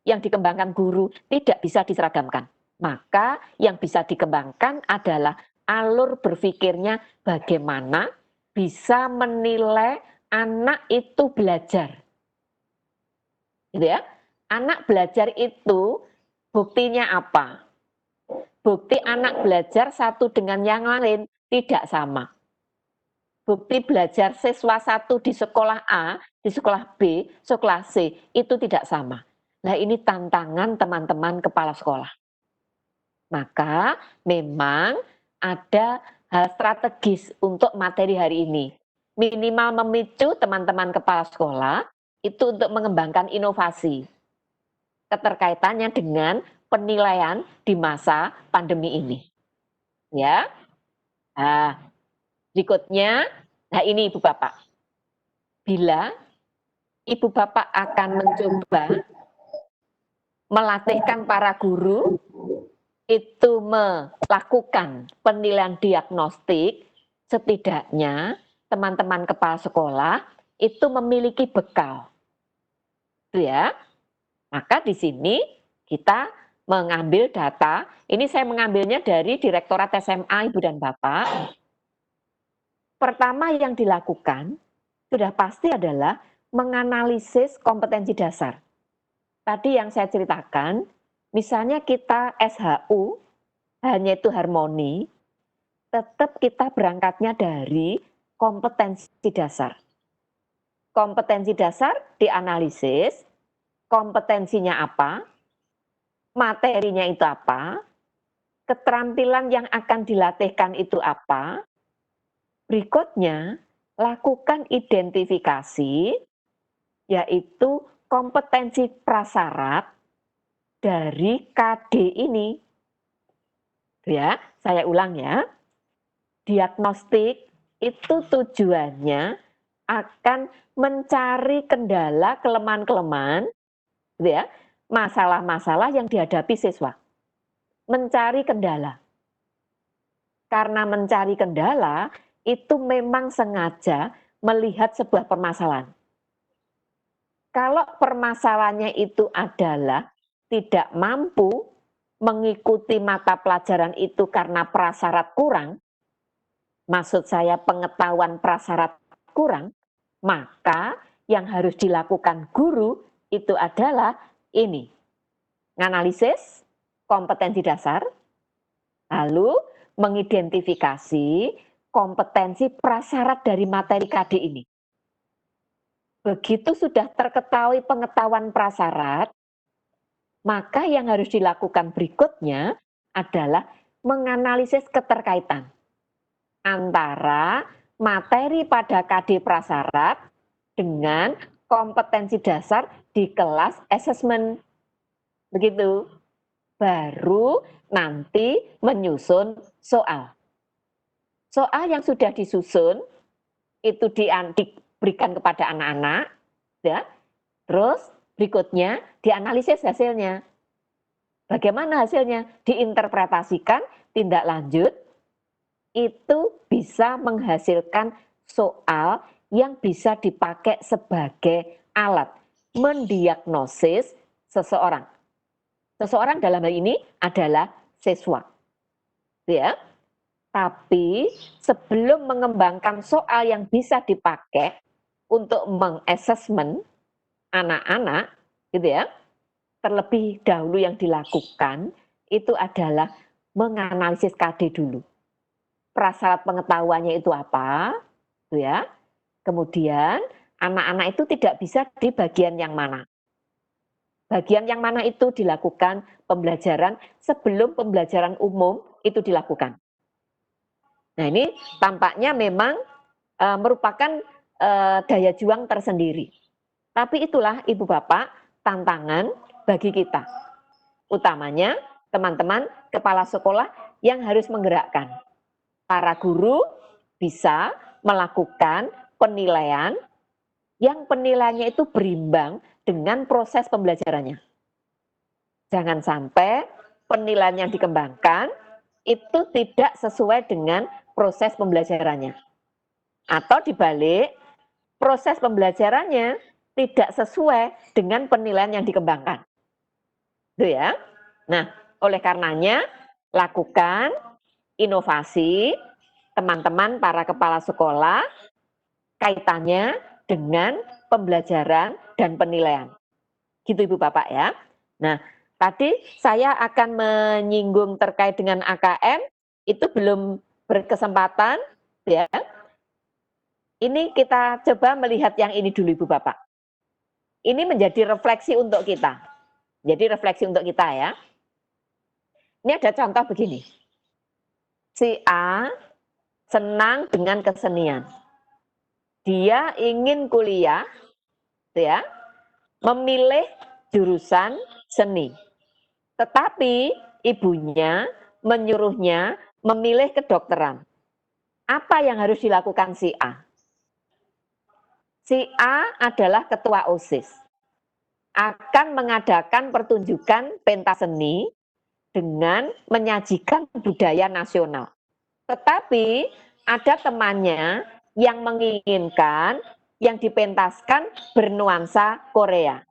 yang dikembangkan guru tidak bisa diseragamkan. Maka yang bisa dikembangkan adalah alur berpikirnya bagaimana bisa menilai anak itu belajar. Gitu ya. Anak belajar itu buktinya apa? Bukti anak belajar satu dengan yang lain tidak sama. Bukti belajar siswa satu di sekolah A, di sekolah B, sekolah C, itu tidak sama. Nah ini tantangan teman-teman kepala sekolah. Maka memang ada hal strategis untuk materi hari ini. Minimal memicu teman-teman kepala sekolah itu untuk mengembangkan inovasi. Keterkaitannya dengan penilaian di masa pandemi ini. Ya. Nah, berikutnya, nah ini Ibu Bapak. Bila Ibu Bapak akan mencoba melatihkan para guru itu melakukan penilaian diagnostik, setidaknya teman-teman kepala sekolah itu memiliki bekal. Ya. Maka di sini kita mengambil data, ini saya mengambilnya dari Direktorat SMA Ibu dan Bapak. Pertama yang dilakukan sudah pasti adalah menganalisis kompetensi dasar. Tadi yang saya ceritakan, misalnya kita SHU, hanya itu harmoni, tetap kita berangkatnya dari kompetensi dasar. Kompetensi dasar dianalisis, kompetensinya apa, materinya itu apa, keterampilan yang akan dilatihkan itu apa. Berikutnya, lakukan identifikasi, yaitu kompetensi prasyarat dari KD ini. Ya, saya ulang ya. Diagnostik itu tujuannya akan mencari kendala, kelemahan-kelemahan, ya, masalah-masalah yang dihadapi siswa. Mencari kendala. Karena mencari kendala, itu memang sengaja melihat sebuah permasalahan. Kalau permasalahannya itu adalah tidak mampu mengikuti mata pelajaran itu karena prasyarat kurang, maksud saya pengetahuan prasyarat kurang, maka yang harus dilakukan guru itu adalah ini, menganalisis kompetensi dasar, lalu mengidentifikasi kompetensi prasyarat dari materi KD ini. Begitu sudah terketahui pengetahuan prasyarat, maka yang harus dilakukan berikutnya adalah menganalisis keterkaitan antara materi pada KD prasyarat dengan kompetensi dasar di kelas assessment. begitu. Baru nanti menyusun soal. Soal yang sudah disusun itu diberikan kepada anak-anak, ya. Terus berikutnya dianalisis hasilnya. Bagaimana hasilnya? Diinterpretasikan, tindak lanjut, itu bisa menghasilkan soal yang bisa dipakai sebagai alat mendiagnosis seseorang. Seseorang dalam hal ini adalah siswa. Ya. Tapi sebelum mengembangkan soal yang bisa dipakai untuk mengassessment anak-anak, gitu ya, terlebih dahulu yang dilakukan itu adalah menganalisis KD dulu. Prasyarat pengetahuannya itu apa, gitu ya. Kemudian anak-anak itu tidak bisa di bagian yang mana. Bagian yang mana itu dilakukan pembelajaran sebelum pembelajaran umum itu dilakukan. Nah ini tampaknya memang merupakan daya juang tersendiri. Tapi itulah Ibu Bapak tantangan bagi kita. Utamanya teman-teman kepala sekolah yang harus menggerakkan. Para guru bisa melakukan penilaian yang penilaiannya itu berimbang dengan proses pembelajarannya. Jangan sampai penilaian yang dikembangkan itu tidak sesuai dengan proses pembelajarannya. Atau dibalik, proses pembelajarannya tidak sesuai dengan penilaian yang dikembangkan. Itu ya. Nah, oleh karenanya lakukan inovasi teman-teman para kepala sekolah kaitannya dengan pembelajaran dan penilaian. Gitu Ibu Bapak ya. Nah, tadi saya akan menyinggung terkait dengan AKM, itu belum berkesempatan ya. Ini kita coba melihat yang ini dulu Ibu Bapak. Ini menjadi refleksi untuk kita. Jadi refleksi untuk kita ya. Ini ada contoh begini. Si A senang dengan kesenian. Dia ingin kuliah ya, memilih jurusan seni. Tetapi ibunya menyuruhnya memilih kedokteran. Apa yang harus dilakukan si A? Si A adalah ketua OSIS. Akan mengadakan pertunjukan pentas seni dengan menyajikan budaya nasional. Tetapi ada temannya yang menginginkan yang dipentaskan bernuansa Korea.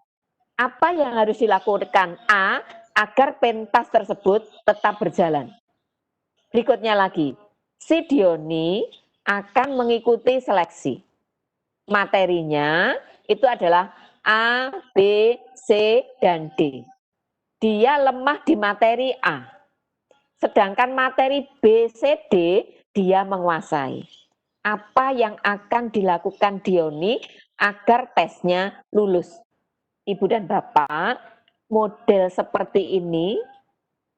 Apa yang harus dilakukan A agar pentas tersebut tetap berjalan? Berikutnya lagi, si Dioni akan mengikuti seleksi. Materinya itu adalah A, B, C, dan D. Dia lemah di materi A. Sedangkan materi B, C, D dia menguasai. Apa yang akan dilakukan Dioni agar tesnya lulus? Ibu dan Bapak, model seperti ini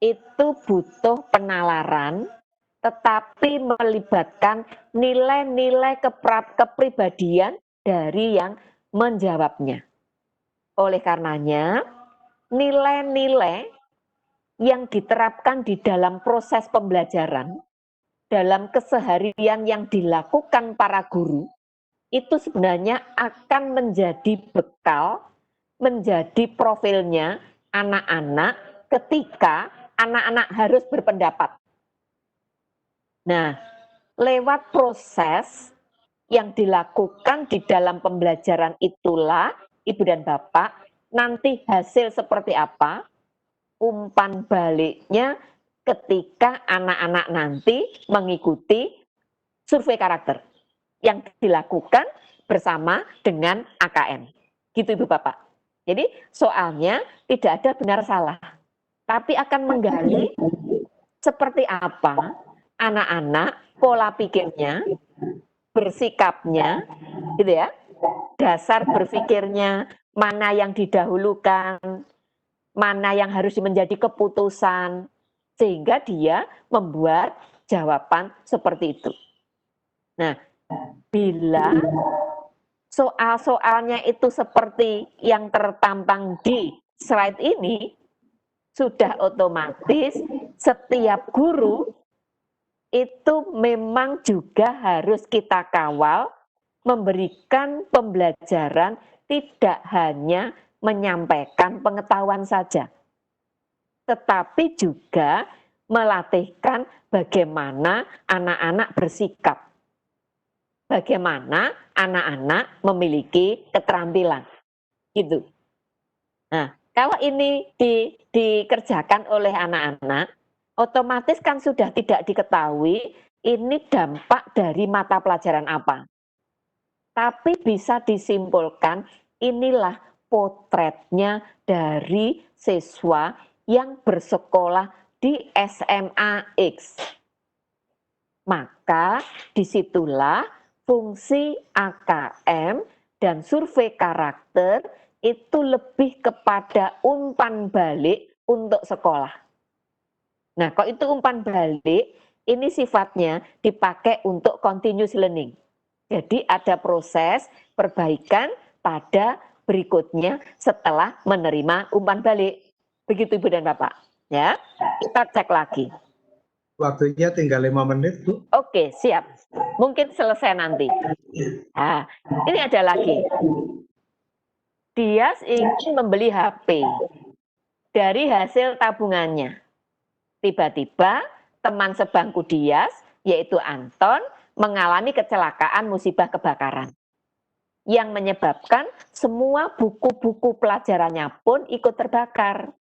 itu butuh penalaran, tetapi melibatkan nilai-nilai kepribadian dari yang menjawabnya. Oleh karenanya, nilai-nilai yang diterapkan di dalam proses pembelajaran, dalam keseharian yang dilakukan para guru, itu sebenarnya akan menjadi bekal, menjadi profilnya anak-anak ketika anak-anak harus berpendapat. Nah, lewat proses yang dilakukan di dalam pembelajaran itulah, Ibu dan Bapak, nanti hasil seperti apa, umpan baliknya ketika anak-anak nanti mengikuti survei karakter yang dilakukan bersama dengan AKM. Gitu Ibu Bapak. Jadi soalnya tidak ada benar salah, tapi akan menggali seperti apa anak-anak pola pikirnya, bersikapnya, gitu ya, dasar berpikirnya, mana yang didahulukan, mana yang harus menjadi keputusan, sehingga dia membuat jawaban seperti itu. Nah, bila soal-soalnya itu seperti yang tertampang di slide ini, sudah otomatis setiap guru itu memang juga harus kita kawal, memberikan pembelajaran, tidak hanya menyampaikan pengetahuan saja, tetapi juga melatihkan bagaimana anak-anak bersikap, bagaimana anak-anak memiliki keterampilan, gitu. Nah, kalau ini dikerjakan oleh anak-anak, otomatis kan sudah tidak diketahui ini dampak dari mata pelajaran apa. Tapi bisa disimpulkan inilah potretnya dari siswa yang bersekolah di SMA X. Maka disitulah fungsi AKM dan survei karakter itu lebih kepada umpan balik untuk sekolah. Nah, kalau itu umpan balik, ini sifatnya dipakai untuk continuous learning. Jadi ada proses perbaikan pada berikutnya setelah menerima umpan balik. Begitu Ibu dan Bapak. Ya, kita cek lagi. Waktunya tinggal 5 menit, Bu. Oke, siap. Mungkin selesai nanti. Nah, ini ada lagi. Dia ingin membeli HP dari hasil tabungannya. Tiba-tiba teman sebangku Dias, yaitu Anton, mengalami kecelakaan musibah kebakaran. Yang menyebabkan semua buku-buku pelajarannya pun ikut terbakar.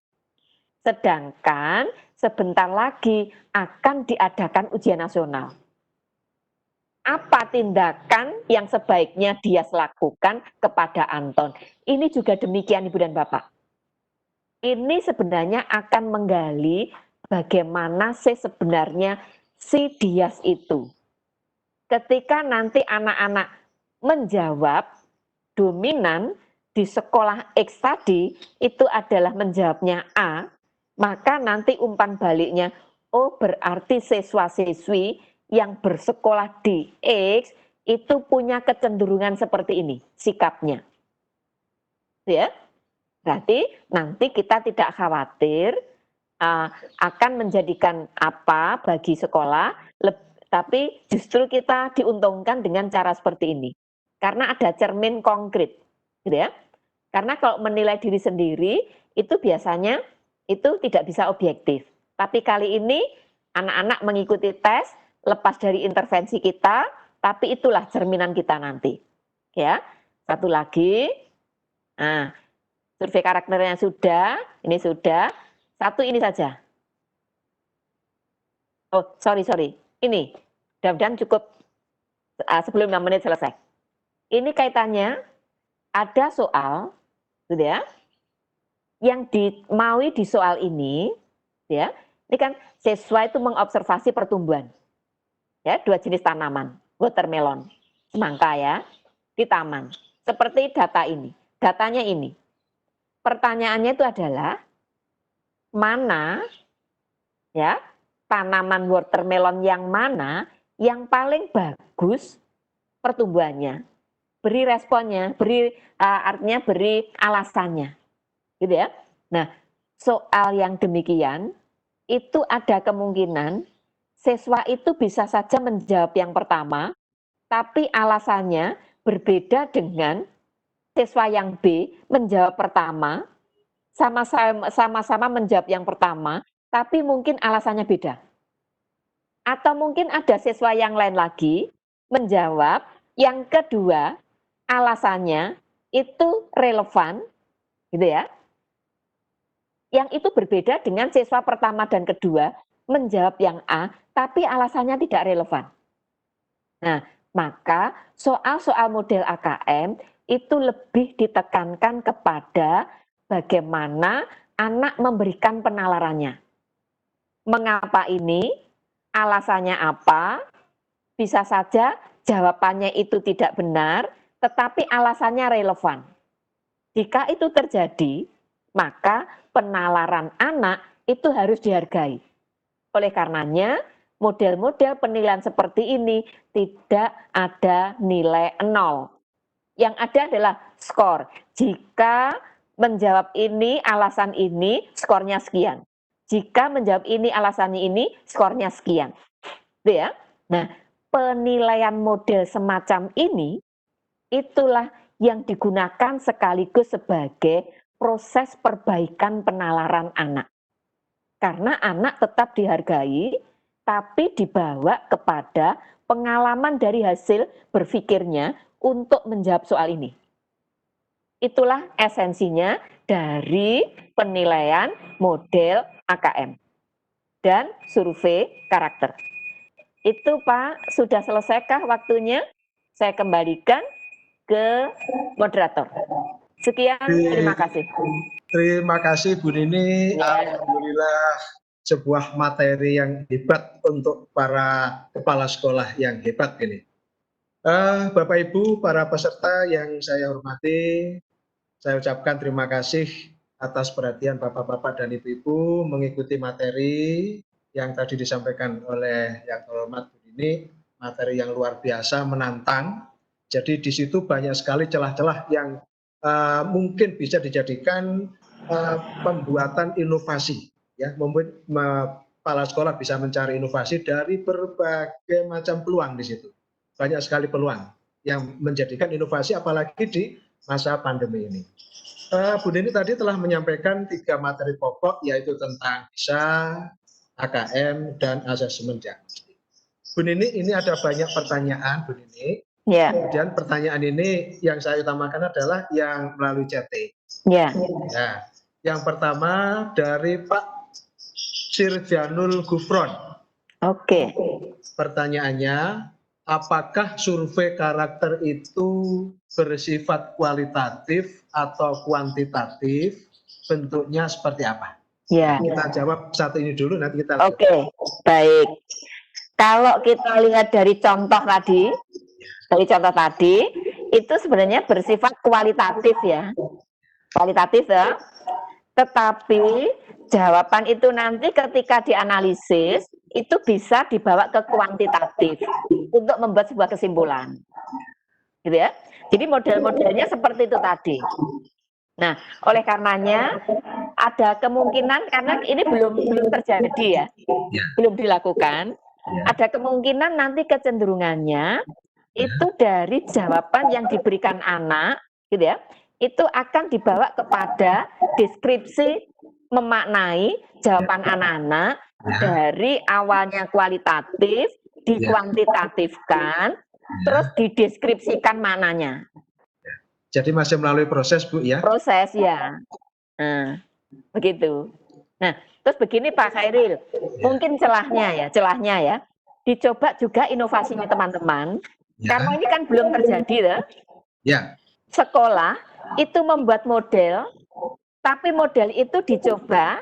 Sedangkan sebentar lagi akan diadakan ujian nasional. Apa tindakan yang sebaiknya Dias lakukan kepada Anton? Ini juga demikian Ibu dan Bapak. Ini sebenarnya akan menggali bagaimana sih sebenarnya si Dias itu. Ketika nanti anak-anak menjawab dominan di sekolah X tadi, itu adalah menjawabnya A, maka nanti umpan baliknya, oh berarti siswa-siswi yang bersekolah di X itu punya kecenderungan seperti ini, sikapnya. Ya, berarti nanti kita tidak khawatir akan menjadikan apa bagi sekolah, tapi justru kita diuntungkan dengan cara seperti ini. Karena ada cermin konkret, gitu ya. Karena kalau menilai diri sendiri, itu biasanya itu tidak bisa objektif. Tapi kali ini anak-anak mengikuti tes, lepas dari intervensi kita, tapi itulah cerminan kita nanti. Ya, satu lagi, nah, survei karakternya sudah, ini sudah, satu ini saja. Oh, sorry, ini, mudah-mudahan cukup sebelum 6 menit selesai. Ini kaitannya, ada soal, gitu ya, yang dimaui di soal ini, ya, ini kan siswa itu mengobservasi pertumbuhan, ya, 2 jenis tanaman, watermelon, semangka ya, di taman. Seperti data ini, datanya ini. Pertanyaannya itu adalah, mana, ya, tanaman watermelon yang mana yang paling bagus pertumbuhannya. Beri responnya, artinya beri alasannya. Gitu ya. Nah, soal yang demikian itu ada kemungkinan siswa itu bisa saja menjawab yang pertama, tapi alasannya berbeda dengan siswa yang B menjawab pertama, sama-sama menjawab yang pertama, tapi mungkin alasannya beda. Atau mungkin ada siswa yang lain lagi menjawab yang kedua, alasannya itu relevan, gitu ya. Yang itu berbeda dengan siswa pertama dan kedua menjawab yang A, tapi alasannya tidak relevan. Nah, maka soal-soal model AKM itu lebih ditekankan kepada bagaimana anak memberikan penalarannya. Mengapa ini? Alasannya apa? Bisa saja jawabannya itu tidak benar, tetapi alasannya relevan. Jika itu terjadi, maka penalaran anak itu harus dihargai. Oleh karenanya, model-model penilaian seperti ini tidak ada nilai 0. Yang ada adalah skor. Jika menjawab ini, alasan ini, skornya sekian. Jika menjawab ini, alasannya ini, skornya sekian. Gitu ya. Nah, penilaian model semacam ini, itulah yang digunakan sekaligus sebagai proses perbaikan penalaran anak. Karena anak tetap dihargai, tapi dibawa kepada pengalaman dari hasil berpikirnya untuk menjawab soal ini. Itulah esensinya dari penilaian model AKM dan survei karakter. Itu Pak, sudah selesaikah waktunya? Saya kembalikan ke moderator. Sekian, terima kasih. Terima kasih Bu Nini. Ya. Alhamdulillah sebuah materi yang hebat untuk para kepala sekolah yang hebat ini. Bapak Ibu, para peserta yang saya hormati, saya ucapkan terima kasih atas perhatian Bapak-Bapak dan Ibu-Ibu mengikuti materi yang tadi disampaikan oleh yang terhormat Bu Nini, materi yang luar biasa, menantang. Jadi di situ banyak sekali celah-celah yang mungkin bisa dijadikan pembuatan inovasi, ya, membuat kepala sekolah bisa mencari inovasi dari berbagai macam peluang di situ. Banyak sekali peluang yang menjadikan inovasi, apalagi di masa pandemi ini. Bu Nini tadi telah menyampaikan 3 materi pokok, yaitu tentang PISA, AKM, dan asesmen diagnostik. Bu Nini, ini ada banyak pertanyaan, Bu Nini. Ya. Kemudian pertanyaan ini yang saya utamakan adalah yang melalui chatting. Ya. Nah, yang pertama dari Pak Sirjanul Gufron. Oke. Pertanyaannya, apakah survei karakter itu bersifat kualitatif atau kuantitatif? Bentuknya seperti apa? Ya. Kita jawab satu ini dulu, nanti kita lanjut. Oke, baik. Kalau kita lihat dari contoh tadi, itu sebenarnya bersifat kualitatif ya. Kualitatif ya. Tetapi jawaban itu nanti ketika dianalisis, itu bisa dibawa ke kuantitatif untuk membuat sebuah kesimpulan. Gitu ya. Jadi model-modelnya seperti itu tadi. Nah, oleh karenanya ada kemungkinan, karena ini belum terjadi ya, belum dilakukan, ada kemungkinan nanti kecenderungannya itu dari jawaban yang diberikan anak, gitu ya, itu akan dibawa kepada deskripsi memaknai jawaban anak-anak dari awalnya kualitatif, dikuantitatifkan, terus dideskripsikan maknanya. Jadi masih melalui proses, Bu, ya? Proses, ya. Nah, begitu. Nah, terus begini Pak Khairil, mungkin celahnya ya, dicoba juga inovasinya teman-teman, karena ini kan belum terjadi ya. Ya. Sekolah itu membuat model, tapi model itu dicoba,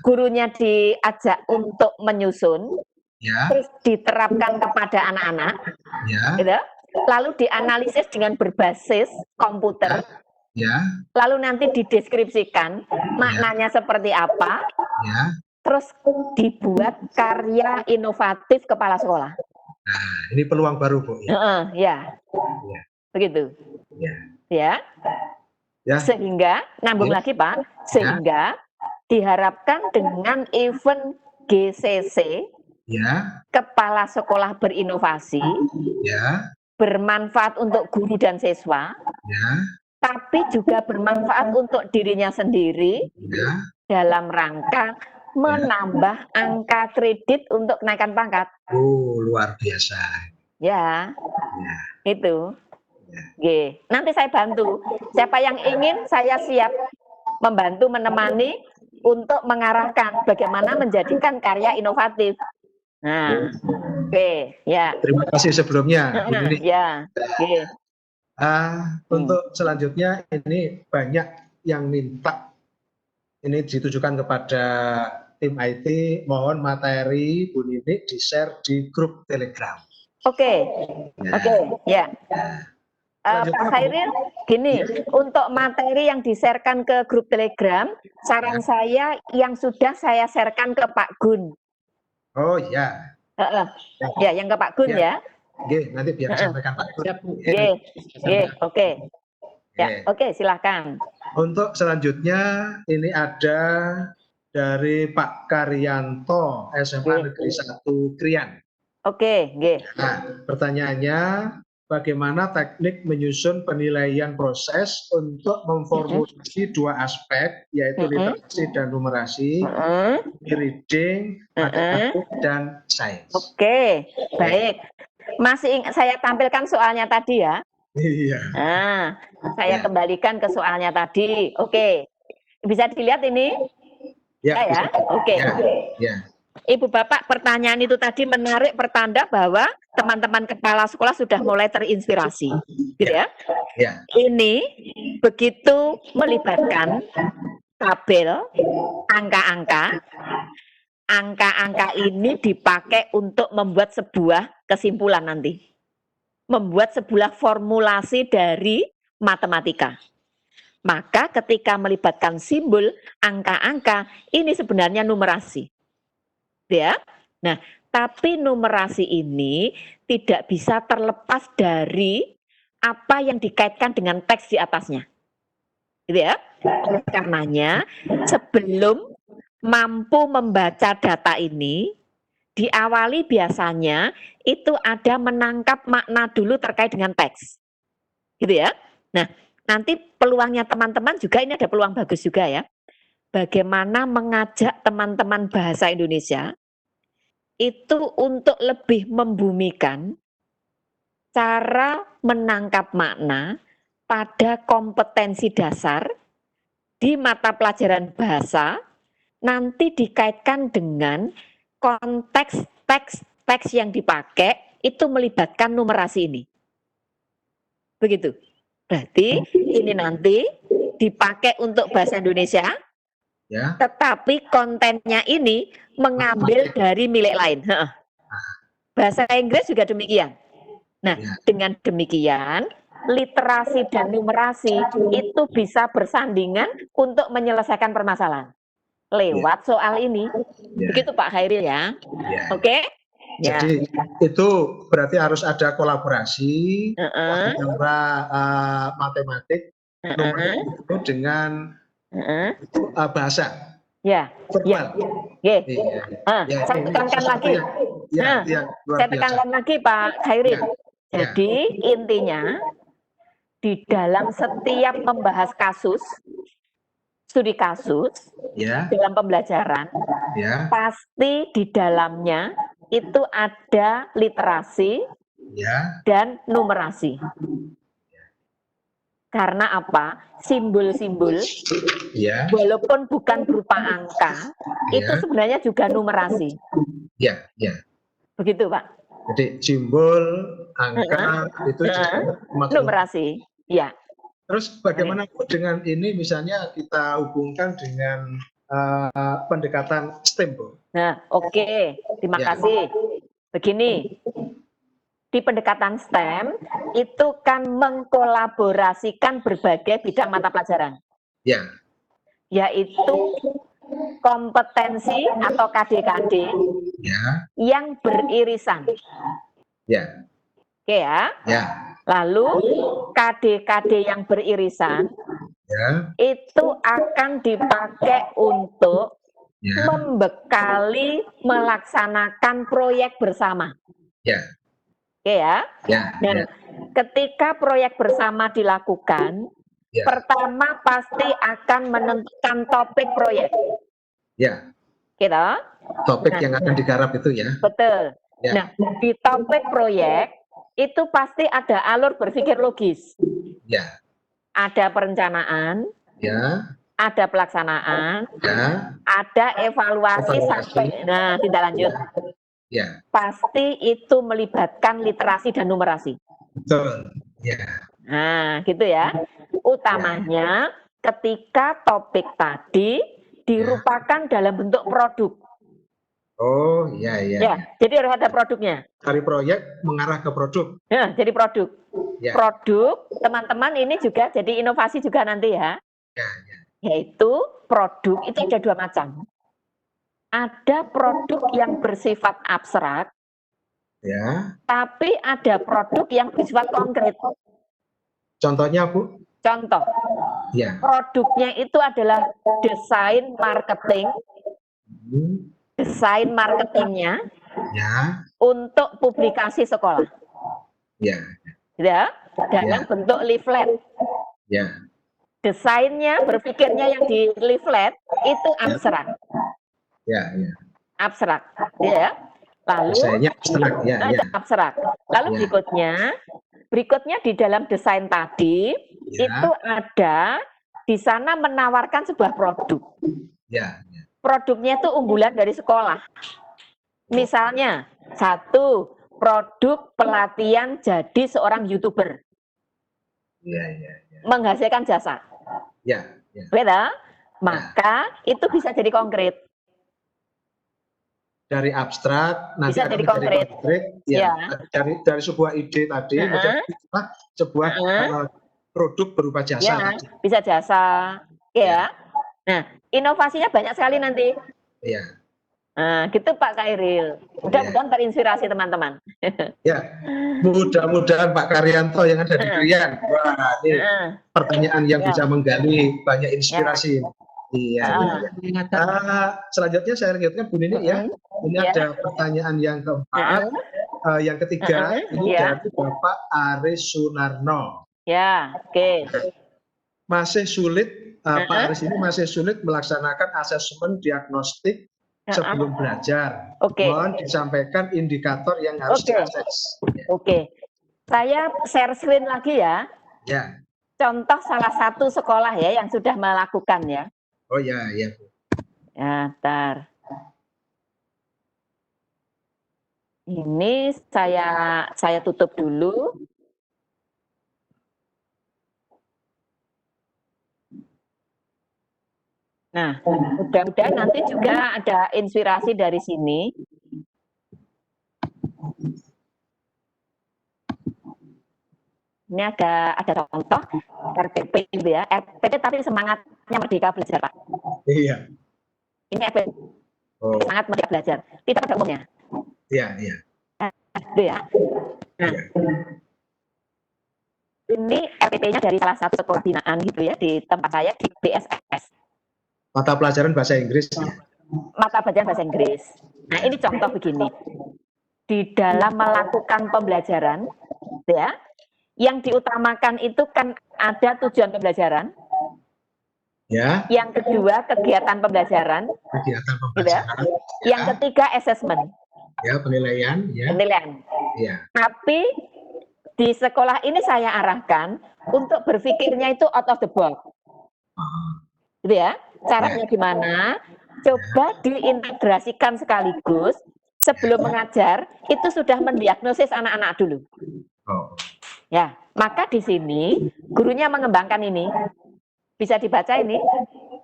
gurunya diajak untuk menyusun, terus diterapkan kepada anak-anak, gitu. Lalu dianalisis dengan berbasis komputer, lalu nanti dideskripsikan maknanya seperti apa, terus dibuat karya inovatif kepala sekolah. Nah, ini peluang baru, Bu. Ya. Begitu. Ya. Sehingga, nambung lagi Pak, sehingga diharapkan dengan event GCC, kepala sekolah berinovasi, bermanfaat untuk guru dan siswa, tapi juga bermanfaat untuk dirinya sendiri dalam rangka menambah angka kredit untuk kenaikan pangkat. Oh, luar biasa. Ya. Itu. Oke. Nanti saya bantu. Siapa yang ingin, saya siap membantu menemani untuk mengarahkan bagaimana menjadikan karya inovatif. Nah, oke, ya. Terima kasih sebelumnya. Ya, oke. Untuk selanjutnya ini banyak yang minta, ini ditujukan kepada tim IT, mohon materi Bu Nini di-share di grup Telegram. Oke, ya. Pak Khairil, gini, untuk materi yang di-sharekan ke grup Telegram, saran saya yang sudah saya sharekan ke Pak Gun. Oh ya. Ya, yang ke Pak Gun ya. Oke, nanti biar disampaikan Pak Gun. Oke. Ya, oke, silakan. Untuk selanjutnya ini ada dari Pak Karyanto, SMA Negeri 1 Krian. Oke, nggih. Nah, pertanyaannya, bagaimana teknik menyusun penilaian proses untuk memformulasi dua aspek, yaitu literasi dan numerasi, reading, matematik, dan sains. Oke, baik. Masih saya tampilkan soalnya tadi ya. Iya. Nah, saya Ya. kembalikan ke soalnya tadi. Oke, bisa dilihat ini? Ya, Ya. Oke. Ya, ya. Ibu Bapak, pertanyaan itu tadi menarik, pertanda bahwa teman-teman kepala sekolah sudah mulai terinspirasi, gitu ya. Ya. Ini begitu melibatkan tabel, angka-angka. Angka-angka ini dipakai untuk membuat sebuah kesimpulan nanti. Membuat sebuah formulasi dari matematika. Maka ketika melibatkan simbol, angka-angka, ini sebenarnya numerasi. Ya. Nah, tapi numerasi ini tidak bisa terlepas dari apa yang dikaitkan dengan teks di atasnya. Gitu ya. Oleh karenanya, sebelum mampu membaca data ini, diawali biasanya itu ada menangkap makna dulu terkait dengan teks. Gitu ya. Nah, nanti peluangnya teman-teman juga ini ada peluang bagus juga ya. Bagaimana mengajak teman-teman bahasa Indonesia itu untuk lebih membumikan cara menangkap makna pada kompetensi dasar di mata pelajaran bahasa nanti dikaitkan dengan konteks teks yang dipakai itu melibatkan numerasi ini. Begitu. Berarti ini nanti dipakai untuk bahasa Indonesia, Ya. tetapi kontennya ini mengambil dari milik lain. Bahasa Inggris juga demikian. Nah, dengan demikian literasi dan numerasi itu bisa bersandingan untuk menyelesaikan permasalahan lewat soal ini. Begitu Pak Khairil ya. Oke? Ya. Jadi itu berarti harus ada kolaborasi antara matematik itu dengan bahasa. Ya. Verbal. Ya. Ya, Saya tekankan lagi. Saya tekankan lagi Pak Khairil. Jadi intinya di dalam setiap membahas kasus, studi kasus, dalam pembelajaran, pasti di dalamnya itu ada literasi dan numerasi. Karena apa? Simbol-simbol, walaupun bukan berupa angka, itu sebenarnya juga numerasi. Begitu Pak. Jadi simbol, angka, itu numerasi. Ya. Terus bagaimana dengan ini misalnya kita hubungkan dengan pendekatan STEM, Bu? Nah, oke. Terima kasih. Begini, di pendekatan STEM itu kan mengkolaborasikan berbagai bidang mata pelajaran. Yaitu kompetensi atau KD-KD yang beririsan. Oke ya. Lalu KD-KD yang beririsan itu akan dipakai untuk membekali melaksanakan proyek bersama. Oke ya. Dan ketika proyek bersama dilakukan, pertama pasti akan menentukan topik proyek. Gitu. Topik yang akan digarap itu ya. Betul. Nah, di topik proyek itu pasti ada alur berpikir logis. Ada perencanaan, ada pelaksanaan, ada evaluasi sampai tidak lanjut. Pasti itu melibatkan literasi dan numerasi. Betul. Nah, gitu ya. Utamanya ketika topik tadi dirupakan dalam bentuk produk. Oh, iya. Jadi harus ada produknya. Dari proyek mengarah ke produk. Ya, jadi produk. Produk, teman-teman ini juga jadi inovasi juga nanti ya. Yaitu produk itu ada dua macam. Ada produk yang bersifat abstrak, tapi ada produk yang bersifat konkret. Contohnya, Bu? Contoh, Ya. produknya itu adalah desain marketing, Hmm. desain marketingnya Ya. untuk publikasi sekolah, Ya. ya, dalam Ya. bentuk leaflet. Ya. Desainnya, berpikirnya yang di leaflet itu abstrak, Ya. Ya. abstrak, ya. Lalu Desainnya abstrak. Ya. Ya. abstrak. Lalu Ya. berikutnya di dalam desain tadi Ya. itu ada di sana menawarkan sebuah produk. Ya. Produknya itu unggulan dari sekolah. Misalnya, satu, produk pelatihan jadi seorang YouTuber. Ya. Ya. Menghasilkan jasa. Ya. Ya. Beda? Maka itu bisa jadi konkret. Dari abstrak nanti Bisa akan jadi menjadi konkret. konkret. Ya. Ya. Dari sebuah ide tadi menjadi sebuah produk berupa jasa. Ya, tadi. bisa jasa. Ya. Nah, inovasinya banyak sekali nanti. Ya. Nah, gitu Pak Kairil. Mudah-mudahan terinspirasi teman-teman. Ya, mudah-mudahan Pak Karyanto yang ada di Krian. Wah, ini pertanyaan yang bisa menggali banyak inspirasi. Iya. Selanjutnya saya lanjutkan Bu Nini ya. Ini ada pertanyaan yang keempat. Yang ketiga ini dari Bapak Aris Sunarno. Ya, oke. Masih sulit, Pak Aris ini masih sulit melaksanakan asesmen diagnostik sebelum belajar. Mohon disampaikan indikator yang harus diakses. Oke. Saya share screen lagi ya. Ya. Contoh salah satu sekolah ya yang sudah melakukan ya. Oh ya, ya. Ya, bentar. Ini saya tutup dulu. Nah, mudah-mudahan nanti juga ada inspirasi dari sini. Ini ada contoh RPP gitu ya. RPP tapi semangatnya Merdeka Belajar, Pak. Iya. Ini RPP sangat Merdeka Belajar. Tidak pada umumnya. Iya, iya. Itu ya. Nah, ini RPP-nya dari salah satu sekolah binaan gitu ya di tempat saya di BSS. Mata pelajaran bahasa Inggris. Mata pelajaran bahasa Inggris. Nah, ini contoh begini. Di dalam melakukan pembelajaran, ya, yang diutamakan itu kan ada tujuan pembelajaran. Ya. Yang kedua kegiatan pembelajaran. Kegiatan Gitu pembelajaran. ya. Yang ketiga assessment. Ya, penilaian. Ya. Penilaian. Ya. Tapi di sekolah ini saya arahkan untuk berpikirnya itu out of the box. Gitu ya. Caranya gimana? Coba diintegrasikan sekaligus sebelum mengajar itu sudah mendiagnosis anak-anak dulu. Ya, maka di sini gurunya mengembangkan ini. Bisa dibaca ini?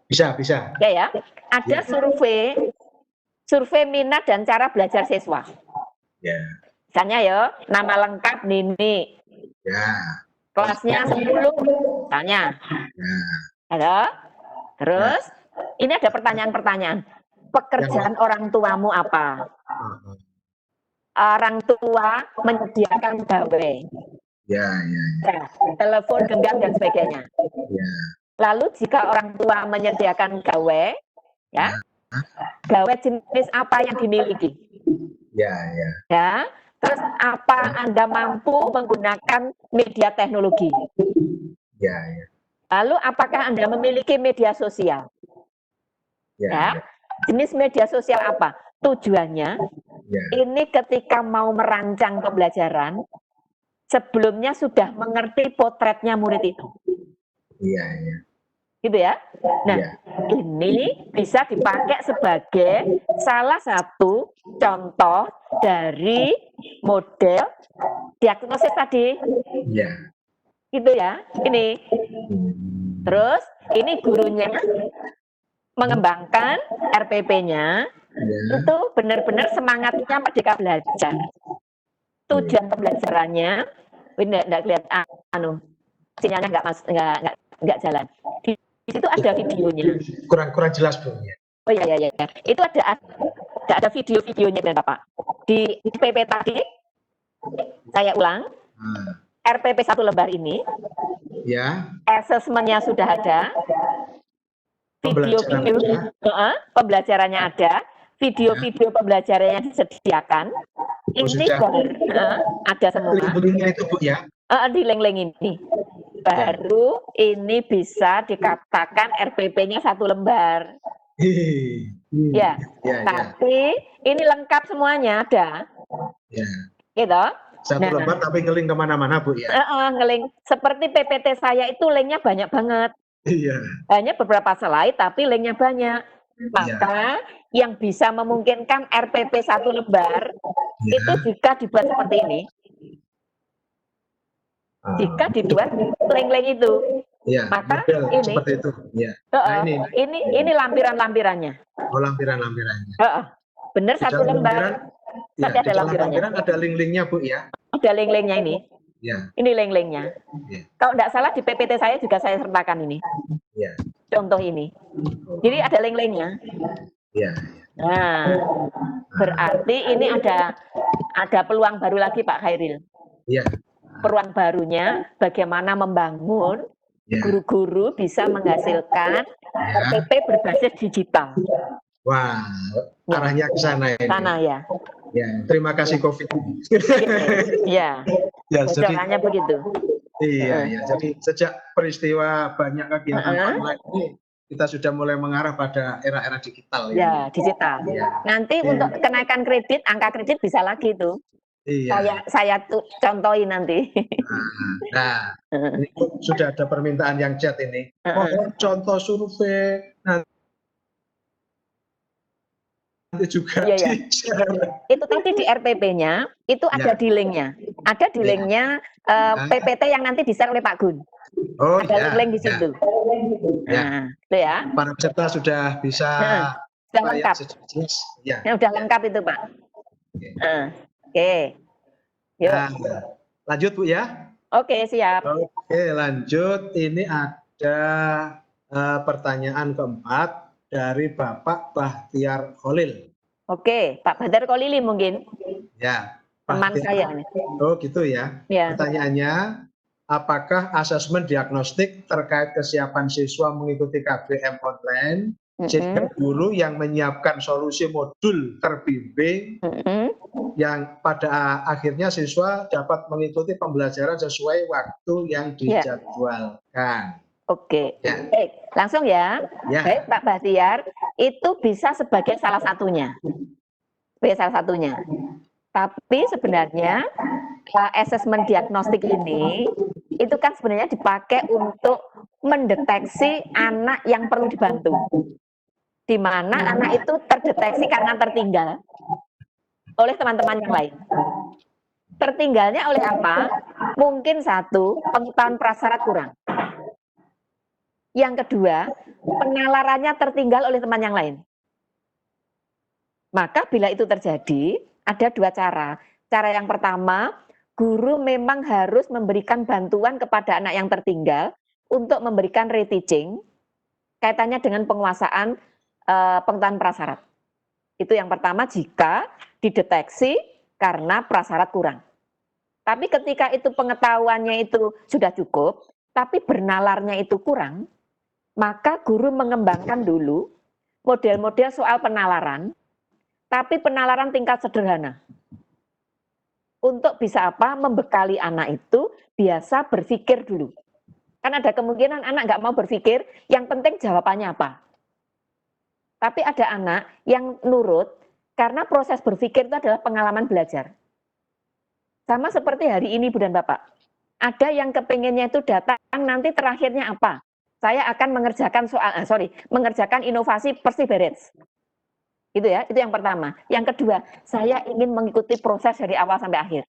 Bisa, bisa. Ya. Ada survei minat dan cara belajar siswa. Ya. Misalnya ya, nama lengkap Nini. Ya. Kelasnya 10 misalnya. Ya. Halo? Terus ini ada pertanyaan-pertanyaan. Pekerjaan orang tuamu apa? Orang tua menyediakan gawe. Ya. Telepon genggam dan sebagainya. Ya. Lalu jika orang tua menyediakan gawe, ya, gawe jenis apa yang dimiliki? Ya. Terus apa Anda mampu menggunakan media teknologi? Ya. Lalu apakah Anda memiliki media sosial? Ya. Jenis media sosial apa? Tujuannya ini ketika mau merancang pembelajaran, sebelumnya sudah mengerti potretnya murid itu. Iya. Gitu ya. Nah, ini bisa dipakai sebagai salah satu contoh dari model diagnosis tadi. Iya. Gitu ya. Ini. Terus ini gurunya mengembangkan RPP-nya. Itu benar-benar semangatnya Merdeka Belajar. Tujuan pembelajarannya, enggak kelihatan sinyalnya enggak jalan. Di situ ada videonya. Kurang jelas Bu. Oh ya. Itu ada video-videonya dan Bapak. Di PP tadi saya ulang. RPP 1 lembar ini Ya, Asesmennya sudah ada, pembelajaran video-video pembelajarannya ada, video-video pembelajarannya disediakan. Oh, Ini sudah. ada semua. Link-linknya itu Bu ya. Di link-link ini. Baru ini bisa dikatakan RPP-nya 1 lembar. Ya, tapi ini lengkap semuanya ada. Ya. Gitu. 1 lembar tapi ngeling kemana-mana Bu ya. Ngeling. Seperti PPT saya itu linknya banyak banget. Iya. Hanya beberapa slide tapi linknya banyak. Maka yang bisa memungkinkan RPP 1 lembar itu jika dibuat seperti ini. Jika dibuat link-link itu. Ya, maka ini ini seperti itu. Ya. Nah, ini lampiran-lampirannya. Oh, lampiran-lampirannya. Benar 1 lembar. Ya, Tapi ada lampirannya. Ada link-linknya Bu ya. Ada link-linknya ini. Ya. Ini link-linknya. Ya. Kalau tidak salah di PPT saya juga saya sertakan ini. Ya. Contoh ini. Jadi ada link-linknya. Ya. Nah, berarti ini ada peluang baru lagi Pak Khairil. Ya. Peluang barunya bagaimana membangun guru-guru bisa menghasilkan RPP berbasis digital. Wah, arahnya ke sana ya. Sana ya. Ya, terima kasih COVID. Ya. Ya, bocorannya begitu. Iya, ya. Jadi sejak peristiwa banyak kegiatan online ini kita sudah mulai mengarah pada era-era digital. Ya, digital. Ya. Nanti untuk kenaikan kredit, angka kredit bisa lagi tuh. Iya. Saya tuh contohin nanti. Nah, ini sudah ada permintaan yang chat ini. Mohon contoh survei nanti juga di-share. Itu tadi di RPP-nya itu ada di linknya. Ada di linknya PPT yang nanti di-share oleh Pak Gun. Oh, ada link di situ. Nah, itu ya. Para peserta sudah bisa sudah lengkap. Ya. Sudah lengkap itu Pak. Oke. Yuk. Lanjut Bu ya. Oke, siap. Oke, lanjut. Ini ada pertanyaan keempat dari Bapak Bahtiar Khalil. Oke, Pak Bahtiar Khalil mungkin. Ya. Teman saya nih. Oh, gitu ya. Pertanyaannya, apakah asesmen diagnostik terkait kesiapan siswa mengikuti KBM online sehingga guru yang menyiapkan solusi modul terbimbing yang pada akhirnya siswa dapat mengikuti pembelajaran sesuai waktu yang dijadwalkan. Oke, baik, langsung ya. Baik Pak Bahtiar, itu bisa sebagai salah satunya. Tapi sebenarnya asesmen diagnostik ini itu kan sebenarnya dipakai untuk mendeteksi anak yang perlu dibantu. Di mana anak itu terdeteksi karena tertinggal oleh teman-teman yang lain. Tertinggalnya oleh apa? Mungkin satu, pengetahuan prasyarat kurang. Yang kedua, penalarannya tertinggal oleh teman yang lain. Maka bila itu terjadi, ada 2 cara. Cara yang pertama, guru memang harus memberikan bantuan kepada anak yang tertinggal untuk memberikan reteaching kaitannya dengan penguasaan pengetahuan prasyarat. Itu yang pertama jika dideteksi karena prasyarat kurang. Tapi ketika itu pengetahuannya itu sudah cukup, tapi bernalarnya itu kurang, maka guru mengembangkan dulu model-model soal penalaran, tapi penalaran tingkat sederhana. Untuk bisa apa? Membekali anak itu biasa berpikir dulu. Kan ada kemungkinan anak nggak mau berpikir, yang penting jawabannya apa. Tapi ada anak yang nurut, karena proses berpikir itu adalah pengalaman belajar. Sama seperti hari ini Bu dan Bapak. Ada yang kepengennya itu datang nanti terakhirnya apa? Saya akan mengerjakan inovasi Percy Beretz. Itu ya, itu yang pertama. Yang kedua, saya ingin mengikuti proses dari awal sampai akhir.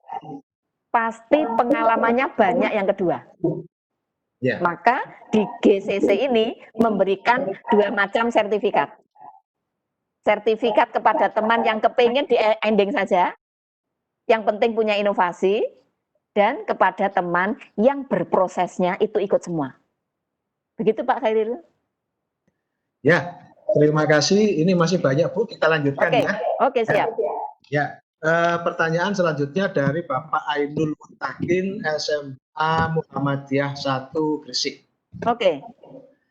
Pasti pengalamannya banyak yang kedua. Maka di GCC ini memberikan 2 macam sertifikat. Sertifikat kepada teman yang kepingin di ending saja, yang penting punya inovasi, dan kepada teman yang berprosesnya itu ikut semua. Begitu Pak Khairil. Ya, terima kasih. Ini masih banyak Bu, kita lanjutkan ya. Oke, siap. Ya, Pertanyaan selanjutnya dari Bapak Ainul Mutakin, SMA Muhammadiyah 1 Gresik. Oke,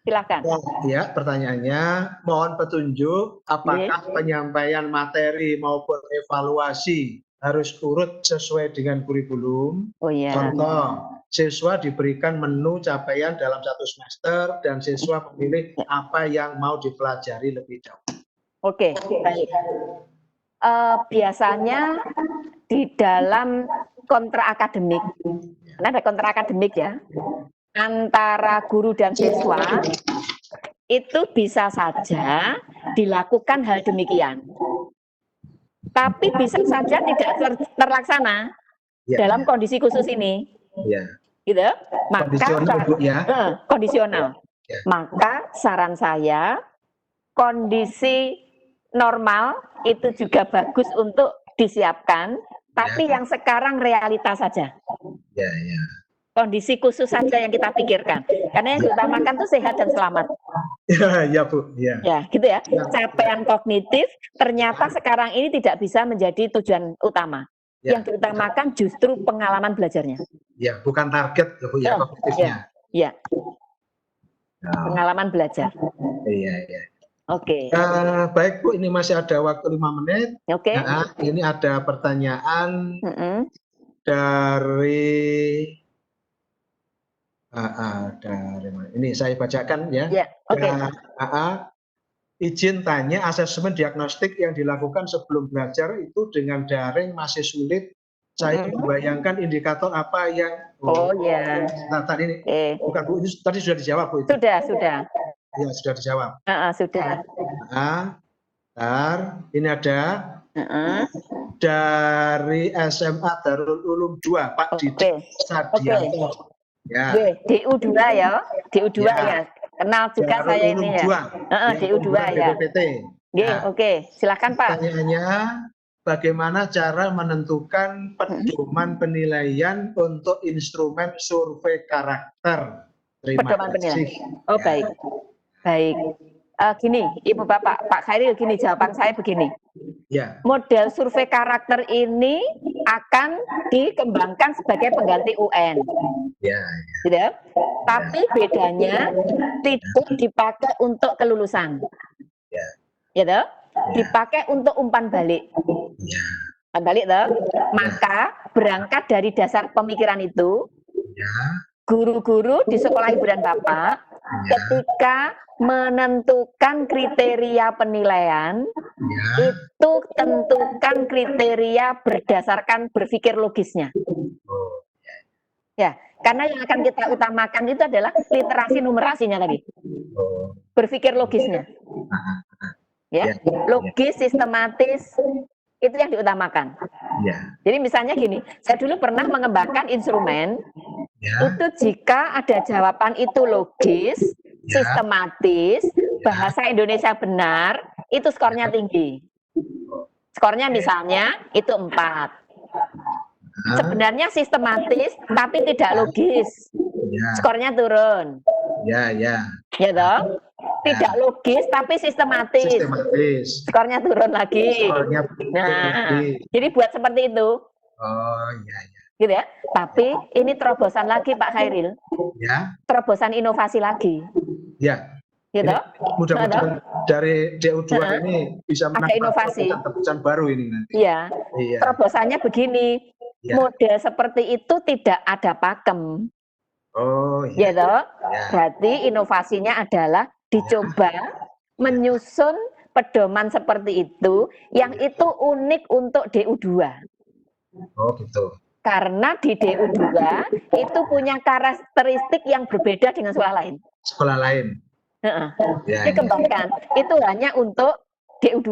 silakan. Ya, pertanyaannya, mohon petunjuk apakah penyampaian materi maupun evaluasi harus urut sesuai dengan kurikulum. Oh ya. Contoh, siswa diberikan menu capaian dalam 1 semester dan siswa memilih apa yang mau dipelajari lebih dahulu. Oke, baik. Biasanya di dalam kontrak akademik, karena ada kontrak akademik ya, antara guru dan siswa itu bisa saja dilakukan hal demikian. Tapi bisa saja tidak terlaksana dalam kondisi khusus ini. Ya. Gitu. Maka Kondisional, Bu, ya. Kondisional. Ya. Maka saran saya kondisi normal itu juga bagus untuk disiapkan, tapi yang sekarang realitas saja. Ya, ya. Kondisi khusus saja yang kita pikirkan. Karena yang diutamakan itu sehat dan selamat. Ya, Bu. Ya. Ya, gitu ya. Capaian kognitif ternyata sekarang ini tidak bisa menjadi tujuan utama. Ya. Yang diutamakan justru pengalaman belajarnya. Ya, bukan target, Bu, ya, kognitifnya. Ya. Pengalaman belajar. Iya, iya. Oke. Baik, Bu, ini masih ada waktu 5 menit. Oke. Nah, ini ada pertanyaan dari ini saya bacakan ya. Ya, oke. Izin tanya, asesmen diagnostik yang dilakukan sebelum belajar itu dengan daring masih sulit. Saya membayangkan indikator apa yang ya. Nah, tadi ini bukan, Bu, ini tadi sudah dijawab, Bu. Itu. Sudah. Ya, sudah dijawab. Sudah. Ini ada dari SMA Darul Ulum 2, Pak Didi Sadianto. Ya. DU2 ya. DU2 ya. Kenal juga Darul saya Ulum ini ya. 2. DU2 ya. BPPT. Oke, silakan Pak. Pertanyaannya, bagaimana cara menentukan pedoman penilaian untuk instrumen survei karakter? Terima kasih. Oh, baik. Baik. Gini, Ibu Bapak, Pak Khairil, gini jawaban saya begini. Ya. Model survei karakter ini akan dikembangkan sebagai pengganti UN. Ya. Gitu? Tapi bedanya tidak dipakai untuk kelulusan. Ya. Gitu? Dipakai untuk umpan balik. Ya. Umpan balik toh. Maka berangkat dari dasar pemikiran itu, guru-guru di sekolah hiburan Bapak ketika menentukan kriteria penilaian, itu tentukan kriteria berdasarkan berpikir logisnya. Ya, karena yang akan kita utamakan itu adalah literasi numerasinya tadi. Berpikir logisnya. Ya, logis, sistematis, itu yang diutamakan. Jadi misalnya gini, saya dulu pernah mengembangkan instrumen, itu jika ada jawaban itu logis, sistematis, bahasa Indonesia benar, itu skornya tinggi. Skornya misalnya itu 4. Sebenarnya sistematis, tapi tidak logis. Skornya turun. Ya toh? Tidak logis, tapi sistematis. Skornya turun lagi. Jadi buat seperti itu. Gitu ya. Tapi ini terobosan lagi Pak Khairil. Terobosan inovasi lagi. Gitu. Mudah-mudahan dari DU2 ini bisa menambah terobosan baru ini nanti. Iya. Terobosannya begini. Model seperti itu tidak ada pakem. Gitu. Berarti inovasinya adalah dicoba menyusun pedoman seperti itu yang itu unik untuk DU2. Gitu. Karena di DU2 itu punya karakteristik yang berbeda dengan sekolah lain. Sekolah lain. Dikembangkan. Itu hanya untuk DU2.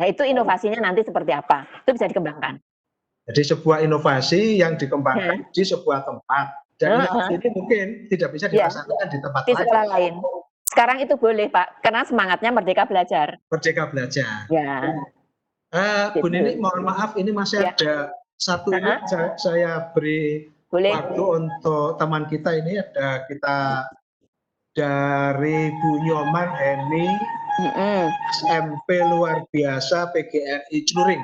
Nah, itu inovasinya nanti seperti apa? Itu bisa dikembangkan. Jadi sebuah inovasi yang dikembangkan di sebuah tempat. Dan ini mungkin tidak bisa dilaksanakan di tempat lain. Sekolah lain. Sekarang itu boleh, Pak. Karena semangatnya Merdeka Belajar. Merdeka Belajar. Ya. Bu Nini, mohon maaf, ini masih ada satu menit saya beri waktu untuk teman kita ini. Ada kita dari Bu Nyoman Heni, SMP luar biasa PGRI Celuring.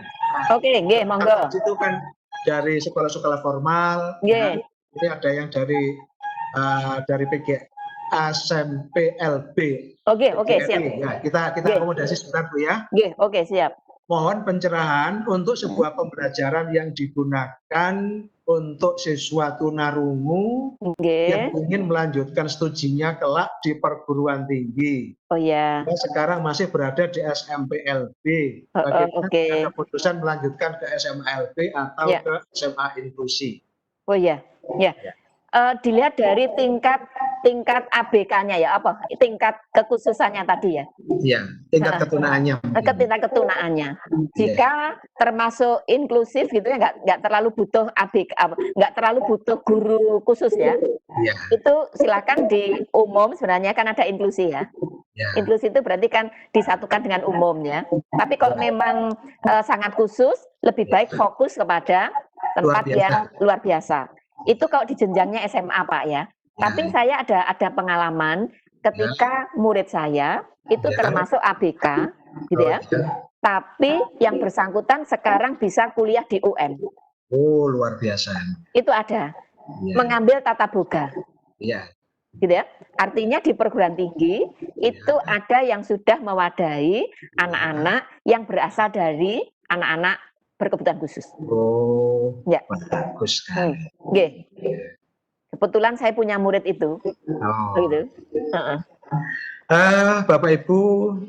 Oke, nggih, monggo. Itu kan dari sekolah-sekolah formal, Nggih. ini ada yang dari PGSMPLB. Oke, siap. Ya, kita Nggih. akomodasi sebentar Bu ya. Nggih, oke, siap. Mohon pencerahan untuk sebuah pembelajaran yang digunakan untuk siswa tunarungu yang Nggih. ingin melanjutkan studinya kelak di perguruan tinggi. Oh ya. Dia sekarang masih berada di SMPLB. Heeh, Bagaimana oke. dengan keputusan melanjutkan ke SMLB atau Ya. ke SMA inklusi? Oh ya. Ya. Dilihat dari tingkat ABK-nya ya, apa? Tingkat kekhususannya tadi ya. Iya, tingkat ketunaannya. Tingkat ketunaannya. Jika termasuk inklusif gitu ya, nggak terlalu butuh ABK, nggak terlalu butuh guru khusus ya. Iya. Itu silakan di umum sebenarnya kan ada inklusi ya. Ya. Inklusi itu berarti kan disatukan dengan umum ya. Tapi kalau memang sangat khusus, lebih baik fokus kepada tempat yang luar biasa. Itu kalau di jenjangnya SMA Pak ya. Tapi saya ada pengalaman ketika murid saya itu termasuk ABK gitu ya. Tapi yang bersangkutan sekarang bisa kuliah di UN. Oh, luar biasa. Itu ada. Mengambil tata boga. Iya. Gitu ya. Artinya di perguruan tinggi itu ada yang sudah mewadahi anak-anak yang berasal dari anak-anak berkebutuhan khusus. Oh, ya. Bagus sekali. Kebetulan saya punya murid itu. Gitu. Bapak Ibu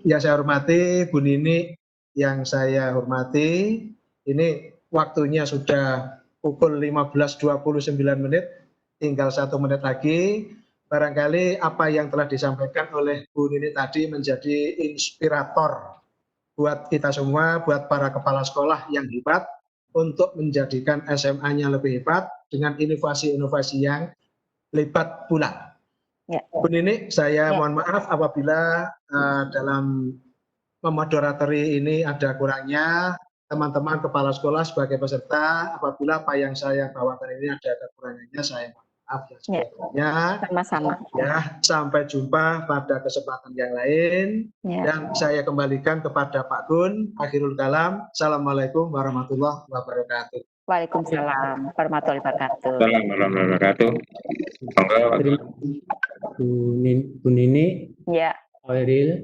yang saya hormati, Bu Nini yang saya hormati, ini waktunya sudah pukul 15.29, tinggal 1 menit lagi. Barangkali apa yang telah disampaikan oleh Bu Nini tadi menjadi inspirator buat kita semua, buat para kepala sekolah yang hebat untuk menjadikan SMA-nya lebih hebat dengan inovasi-inovasi yang hebat pula. Bu Nini, saya mohon maaf apabila dalam memoderatori ini ada kurangnya. Teman-teman kepala sekolah sebagai peserta, apabila apa yang saya bawakan ini ada kekurangannya, saya maaf ya sebetulnya. Sama-sama. Ya, sampai jumpa pada kesempatan yang lain. Dan saya kembalikan kepada Pak Gun. Akhirul kalam. Assalamualaikum warahmatullahi wabarakatuh. Waalaikumsalam warahmatullahi wabarakatuh. Warahmatullahi wabarakatuh. Bu Nini, ya. Khairil,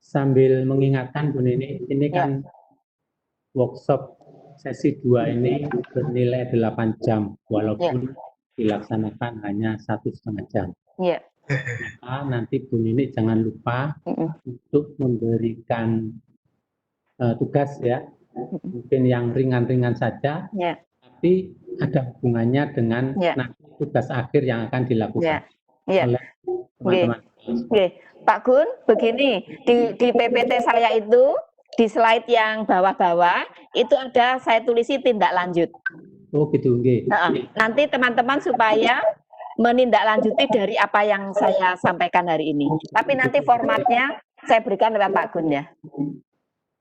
sambil mengingatkan Bu Nini, ini kan workshop sesi 2 ini bernilai 8 jam, walaupun dilaksanakan hanya 1,5 jam. Maka nanti Bu Nini jangan lupa untuk memberikan tugas ya, mungkin yang ringan-ringan saja, tapi ada hubungannya dengan nanti tugas akhir yang akan dilakukan oleh teman-teman. Pak Gun, begini, di PPT saya itu, di slide yang bawah-bawah, itu ada saya tulisi tindak lanjut. Oh gitu, nanti teman-teman supaya menindaklanjuti dari apa yang saya sampaikan hari ini. Tapi nanti formatnya saya berikan lewat Pak Gun ya.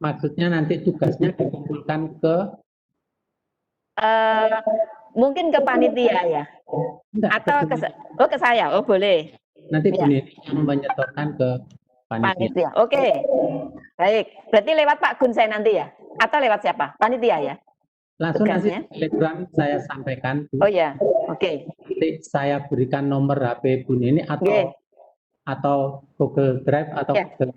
Maksudnya nanti tugasnya dikumpulkan ke mungkin ke panitia ya. Atau ke saya. Oh, boleh. Nanti Bu Nini yang menyetorkan ke panitia. Oke. Baik. Berarti lewat Pak Gun saya nanti ya? Atau lewat siapa? Panitia ya? Langsung nanti Telegram saya sampaikan. Bu. Oh ya. Oke. Nanti saya berikan nomor HP Bu Nini atau Google Drive atau Google.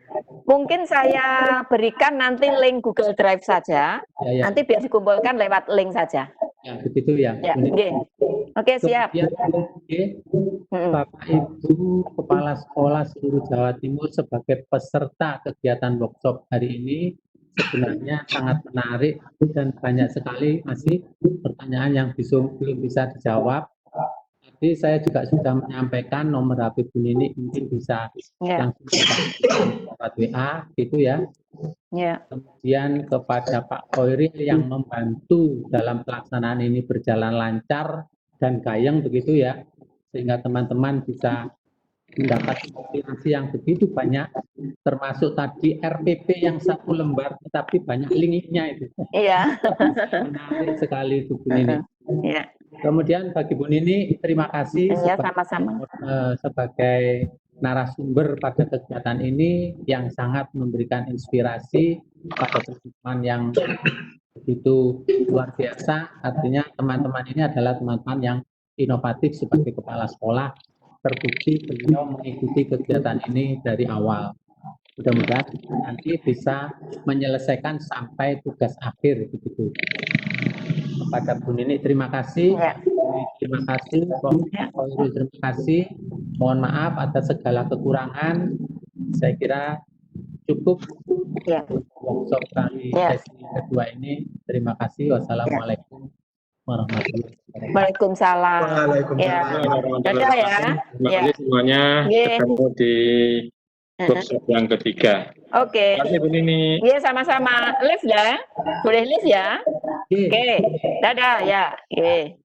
Mungkin saya berikan nanti link Google Drive saja. Nanti biar dikumpulkan lewat link saja. Ya, begitu ya. Oke, siap. Bapak Ibu Kepala Sekolah seluruh Jawa Timur sebagai peserta kegiatan workshop hari ini sebenarnya sangat menarik dan banyak sekali masih pertanyaan yang belum bisa dijawab. Jadi saya juga sudah menyampaikan nomor HP Bu Nini, mungkin bisa langsung lewat WA gitu ya. Kemudian kepada Pak Khairil yang membantu dalam pelaksanaan ini berjalan lancar dan gayeng begitu ya, sehingga teman-teman bisa mendapat inspirasi yang begitu banyak, termasuk tadi RPP yang 1 lembar tetapi banyak link-nya itu. Menarik sekali itu Bu Nini. Kemudian bagi Bu Nini, terima kasih sebagai narasumber pada kegiatan ini yang sangat memberikan inspirasi pada teman-teman yang begitu luar biasa. Artinya teman-teman ini adalah teman-teman yang inovatif sebagai kepala sekolah. Terbukti beliau mengikuti kegiatan ini dari awal. Mudah-mudahan nanti bisa menyelesaikan sampai tugas akhir begitu. Kepada Bu Nini terima kasih. Ya. Terima kasih, Prof. Khairul, terima kasih. Mohon maaf atas segala kekurangan. Saya kira cukup Ya. workshop kami Ya. sesi kedua ini. Terima kasih. Wassalamualaikum warahmatullahi wabarakatuh. Waalaikumsalam. Ya. Waalaikumsalam. Dadah ya. Terima Ya. kasih semuanya. Ye. Ketemu di workshop yang ketiga. Oke. Terima kasih Bu Nini. Iya, sama-sama. Live ya. Boleh live ya? Oke. Oke. Dadah ya. Oke.